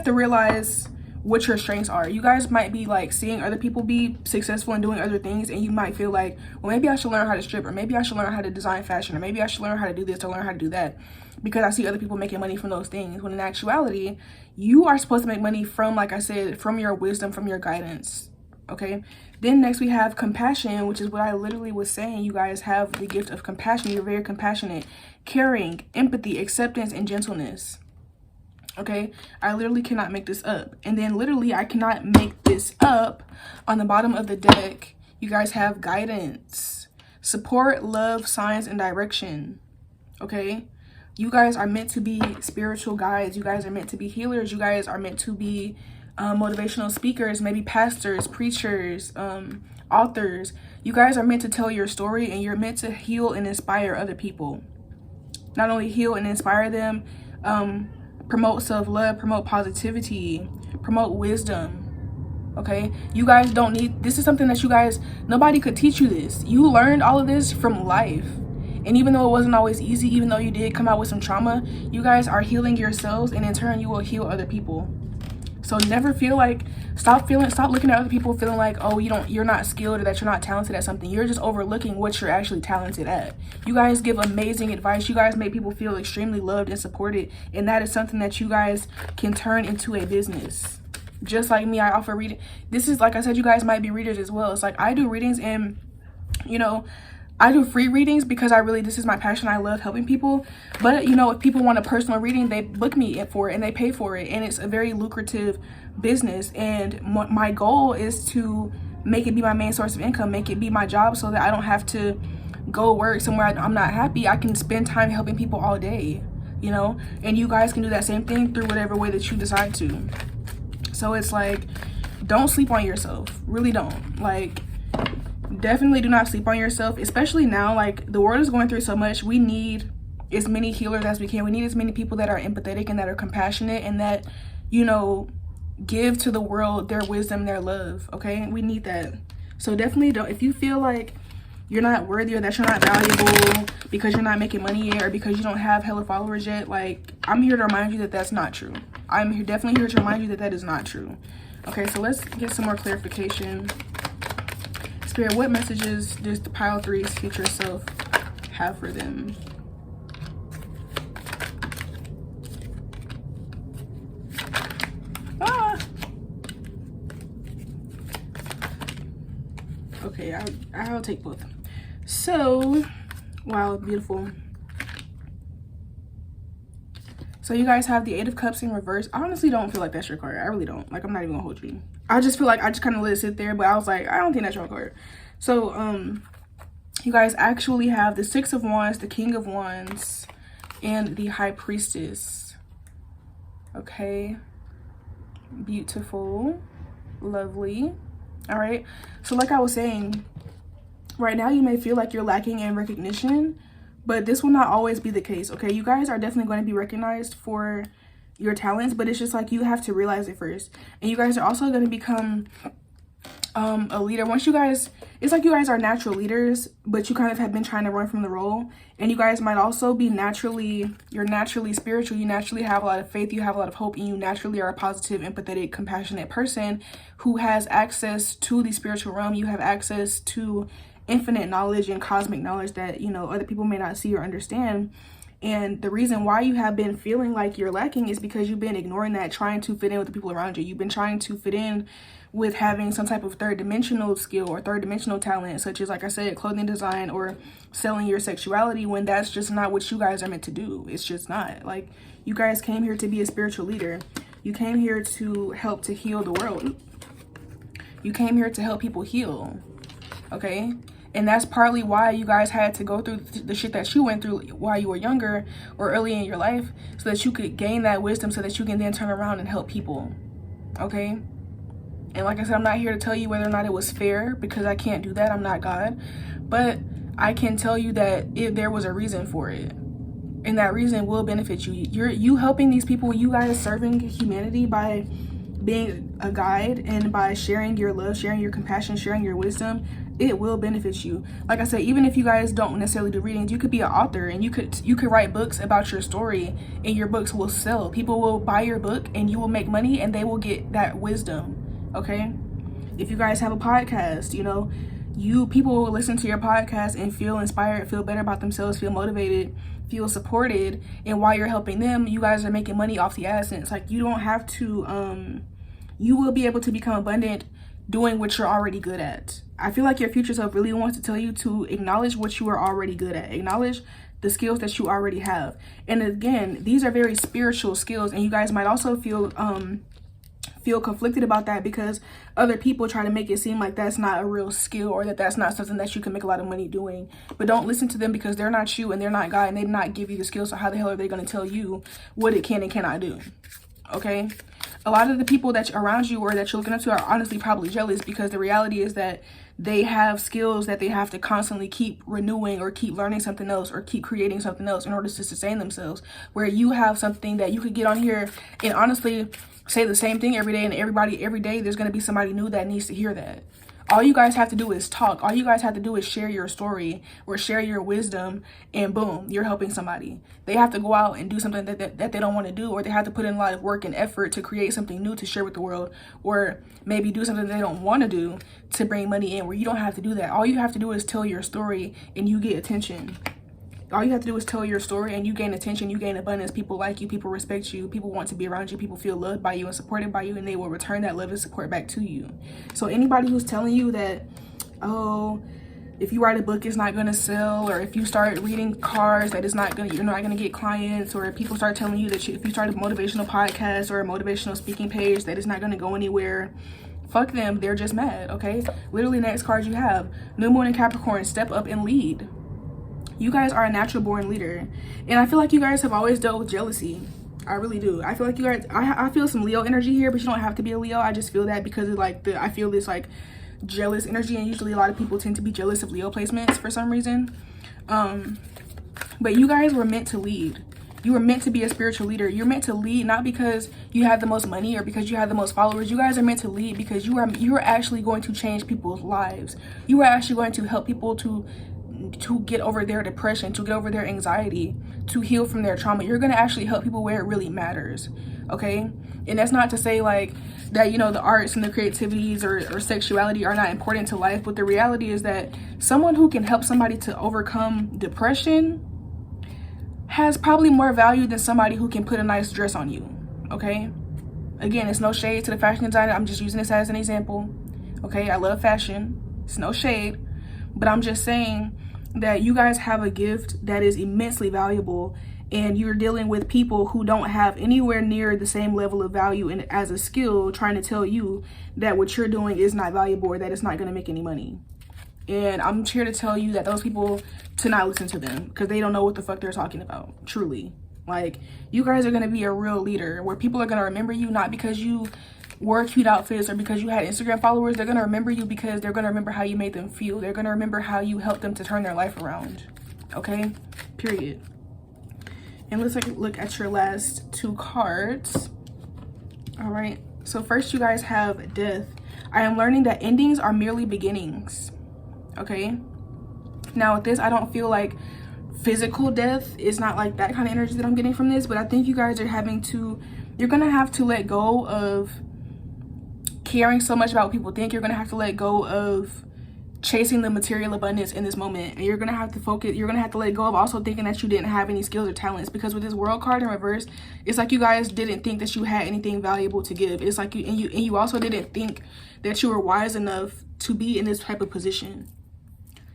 to realize what your strengths are. You guys might be like seeing other people be successful and doing other things, and you might feel like, well, maybe I should learn how to strip, or maybe I should learn how to design fashion, or maybe I should learn how to do this, or learn how to do that, because I see other people making money from those things. When in actuality, you are supposed to make money from, like I said, from your wisdom, from your guidance. Okay, then next we have compassion, which is what I literally was saying. You guys have the gift of compassion. You're very compassionate, caring, empathy, acceptance, and gentleness. Okay, I literally cannot make this up. And then literally I cannot make this up. On the bottom of the deck, you guys have guidance, support, love, signs, and direction. Okay, you guys are meant to be spiritual guides. You guys are meant to be healers. You guys are meant to be motivational speakers, maybe pastors, preachers, authors. You guys are meant to tell your story, and you're meant to heal and inspire other people. Not only heal and inspire them, promote self-love, promote positivity, promote wisdom. Okay, you guys don't need, this is something that you guys, nobody could teach you this. You learned all of this from life, and even though it wasn't always easy, even though you did come out with some trauma, you guys are healing yourselves, and in turn you will heal other people. So never feel like, stop looking at other people feeling like, oh, you're not skilled, or that you're not talented at something. You're just overlooking what you're actually talented at. You guys give amazing advice. You guys make people feel extremely loved and supported, and that is something that you guys can turn into a business. Just like me, I offer reading. This is, like I said, you guys might be readers as well. It's like I do readings, and I do free readings because this is my passion. I love helping people. But, you know, if people want a personal reading, they book me for it and they pay for it. And it's a very lucrative business. And my goal is to make it be my main source of income, make it be my job so that I don't have to go work somewhere I'm not happy. I can spend time helping people all day, you know, and you guys can do that same thing through whatever way that you decide to. So it's like, don't sleep on yourself. Really don't. Like, definitely do not sleep on yourself, especially now. Like, the world is going through so much. We need as many healers as we can. We need as many people that are empathetic and that are compassionate and that, you know, give to the world their wisdom, their love. Okay, we need that. So definitely don't, if you feel like you're not worthy or that you're not valuable because you're not making money yet or because you don't have hella followers yet, like, I'm here to remind you that that's not true. I'm definitely here to remind you that that is not true. Okay, so let's get some more clarification. Spirit, what messages does the pile 3's future self have for them? Okay, I'll take both. So, wow, beautiful. So you guys have the 8 of Cups in reverse. I honestly don't feel like that's your card. I really don't. Like, I'm not even gonna hold you. I just feel like I just kind of let it sit there, but I was like, I don't think that's your card. So, you guys actually have the 6 of Wands, the King of Wands, and the High Priestess. Okay. Beautiful. Lovely. All right. So like I was saying, right now you may feel like you're lacking in recognition, but this will not always be the case. Okay, you guys are definitely going to be recognized for your talents, but it's just like you have to realize it first. And you guys are also going to become a leader once you guys, it's like you guys are natural leaders, but you kind of have been trying to run from the role. And you guys might also be you're naturally spiritual. You naturally have a lot of faith, you have a lot of hope, and you naturally are a positive, empathetic, compassionate person who has access to the spiritual realm. You have access to infinite knowledge and cosmic knowledge that, you know, other people may not see or understand. And the reason why you have been feeling like you're lacking is because you've been ignoring that, trying to fit in with the people around you. You've been trying to fit in with having some type of third dimensional skill or third dimensional talent, such as, like I said, clothing design or selling your sexuality, when that's just not what you guys are meant to do. It's just not. Like, you guys came here to be a spiritual leader. You came here to help to heal the world. You came here to help people heal. Okay? And that's partly why you guys had to go through the shit that you went through while you were younger or early in your life, so that you could gain that wisdom so that you can then turn around and help people. Okay? And like I said, I'm not here to tell you whether or not it was fair, because I can't do that. I'm not God. But I can tell you that there was a reason for it. And that reason will benefit you. You helping these people, you guys serving humanity by being a guide and by sharing your love, sharing your compassion, sharing your wisdom, it will benefit you. Like I said, even if you guys don't necessarily do readings, you could be an author and you could write books about your story, and your books will sell. People will buy your book and you will make money and they will get that wisdom. Okay? If you guys have a podcast, you know, people will listen to your podcast and feel inspired, feel better about themselves, feel motivated, feel supported. And while you're helping them, you guys are making money off the AdSense. Like, you don't have to, you will be able to become abundant doing what you're already good at. I feel like your future self really wants to tell you to acknowledge what you are already good at. Acknowledge the skills that you already have. And again, these are very spiritual skills, and you guys might also feel conflicted about that because other people try to make it seem like that's not a real skill, or that that's not something that you can make a lot of money doing. But don't listen to them, because they're not you and they're not God, and they did not give you the skills. So how the hell are they going to tell you what it can and cannot do? Okay? A lot of the people that around you or that you're looking up to are honestly probably jealous, because the reality is that they have skills that they have to constantly keep renewing, or keep learning something else, or keep creating something else in order to sustain themselves. Where you have something that you could get on here and honestly say the same thing every day, and every day there's going to be somebody new that needs to hear that. All you guys have to do is talk. All you guys have to do is share your story or share your wisdom, and boom, you're helping somebody. They have to go out and do something that they don't want to do, or they have to put in a lot of work and effort to create something new to share with the world, or maybe do something they don't want to do to bring money in, where you don't have to do that. All you have to do is tell your story and you get attention. All you have to do is tell your story and you gain attention, you gain abundance. People like you, people respect you, people want to be around you, people feel loved by you and supported by you, and they will return that love and support back to you. So anybody who's telling you that, oh, if you write a book, it's not going to sell, or if you start reading cards, that is not going to, you're not going to get clients, or if people start telling you that if you start a motivational podcast or a motivational speaking page, that is not going to go anywhere. Fuck them, they're just mad, okay? Literally, next card you have, New Moon in Capricorn, step up and lead. You guys are a natural born leader, and I feel like you guys have always dealt with jealousy. I really do. I feel like you guys, I feel some Leo energy here, but you don't have to be a Leo. I just feel that because of like I feel this like jealous energy, and usually a lot of people tend to be jealous of Leo placements for some reason. But you guys were meant to lead. You were meant to be a spiritual leader. You're meant to lead not because you have the most money or because you have the most followers. You guys are meant to lead because you are actually going to change people's lives. You are actually going to help people to get over their depression, to get over their anxiety, to heal from their trauma. You're going to actually help people where it really matters, okay? And that's not to say like that, you know, the arts and the creativities or sexuality are not important to life, but the reality is that someone who can help somebody to overcome depression has probably more value than somebody who can put a nice dress on you, okay? Again, it's no shade to the fashion designer. I'm just using this as an example, okay? I love fashion. It's no shade, but I'm just saying that you guys have a gift that is immensely valuable, and you're dealing with people who don't have anywhere near the same level of value and as a skill, trying to tell you that what you're doing is not valuable or that it's not going to make any money. And I'm here to tell you that those people, to not listen to them, because they don't know what the fuck they're talking about, truly. Like, you guys are going to be a real leader where people are going to remember you, not because you wore cute outfits or because you had Instagram followers. They're going to remember you because they're going to remember how you made them feel. They're going to remember how you helped them to turn their life around, okay? Period. And let's take a look at your last two cards. All right, so first you guys have Death. I am learning that endings are merely beginnings, okay? Now with this, I don't feel like physical death is not like that kind of energy that I'm getting from this, but I think you guys are you're gonna have to let go of caring so much about what people think. You're gonna have to let go of chasing the material abundance in this moment, and you're gonna have to focus. You're gonna have to let go of also thinking that you didn't have any skills or talents, because with this World card in reverse, it's like you guys didn't think that you had anything valuable to give. It's like you also didn't think that you were wise enough to be in this type of position.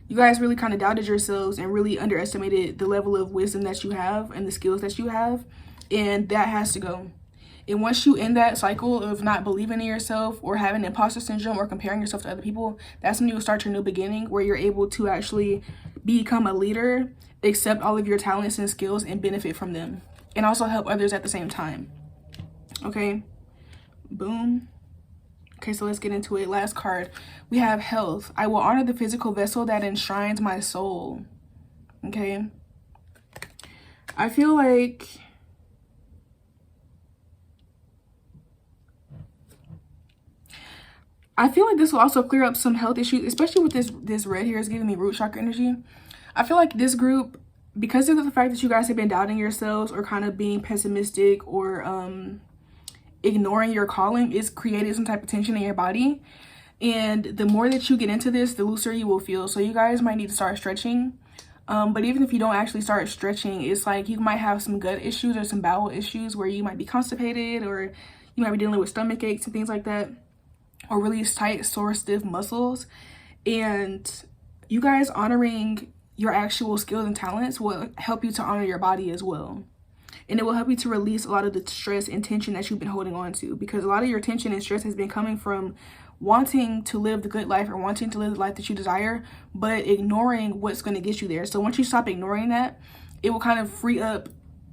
You guys really kind of doubted yourselves and really underestimated the level of wisdom that you have and the skills that you have, and that has to go. And once you end that cycle of not believing in yourself or having imposter syndrome or comparing yourself to other people, that's when you will start your new beginning, where you're able to actually become a leader, accept all of your talents and skills and benefit from them, and also help others at the same time, okay? Boom. Okay, so let's get into it. Last card, we have Health. I will honor the physical vessel that enshrines my soul, okay? I feel like this will also clear up some health issues, especially with this red here is giving me root chakra energy. I feel like this group, because of the fact that you guys have been doubting yourselves or kind of being pessimistic or ignoring your calling, is creating some type of tension in your body. And the more that you get into this, the looser you will feel. So you guys might need to start stretching. But even if you don't actually start stretching, it's like you might have some gut issues or some bowel issues where you might be constipated, or you might be dealing with stomach aches and things like that, or really tight, sore, stiff muscles. And you guys honoring your actual skills and talents will help you to honor your body as well. And it will help you to release a lot of the stress and tension that you've been holding on to, because a lot of your tension and stress has been coming from wanting to live the good life or wanting to live the life that you desire, but ignoring what's going to get you there. So once you stop ignoring that, it will kind of free up,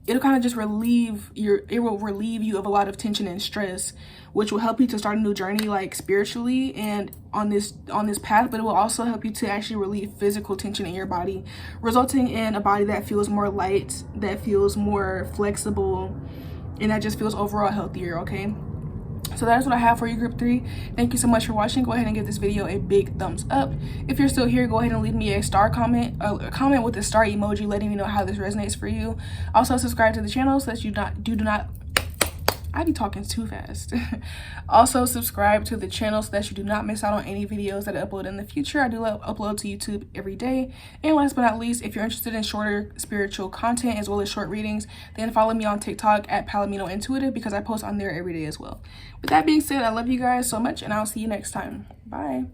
it'll kind of just relieve you of a lot of tension and stress, which will help you to start a new journey, like spiritually and on this path. But it will also help you to actually relieve physical tension in your body, resulting in a body that feels more light, that feels more flexible, and that just feels overall healthier, okay? So that's what I have for you, group 3. Thank you so much for watching. Go ahead and give this video a big thumbs up. If you're still here, go ahead and leave me a star comment, a comment with a star emoji letting me know how this resonates for you. Also subscribe to the channel so that you do not I be talking too fast. Also subscribe to the channel so that you do not miss out on any videos that I upload in the future. I do upload to YouTube every day. And last but not least, if you're interested in shorter spiritual content as well as short readings, then follow me on TikTok at PalominoIntuitive, because I post on there every day as well. With that being said, I love you guys so much, and I'll see you next time. Bye.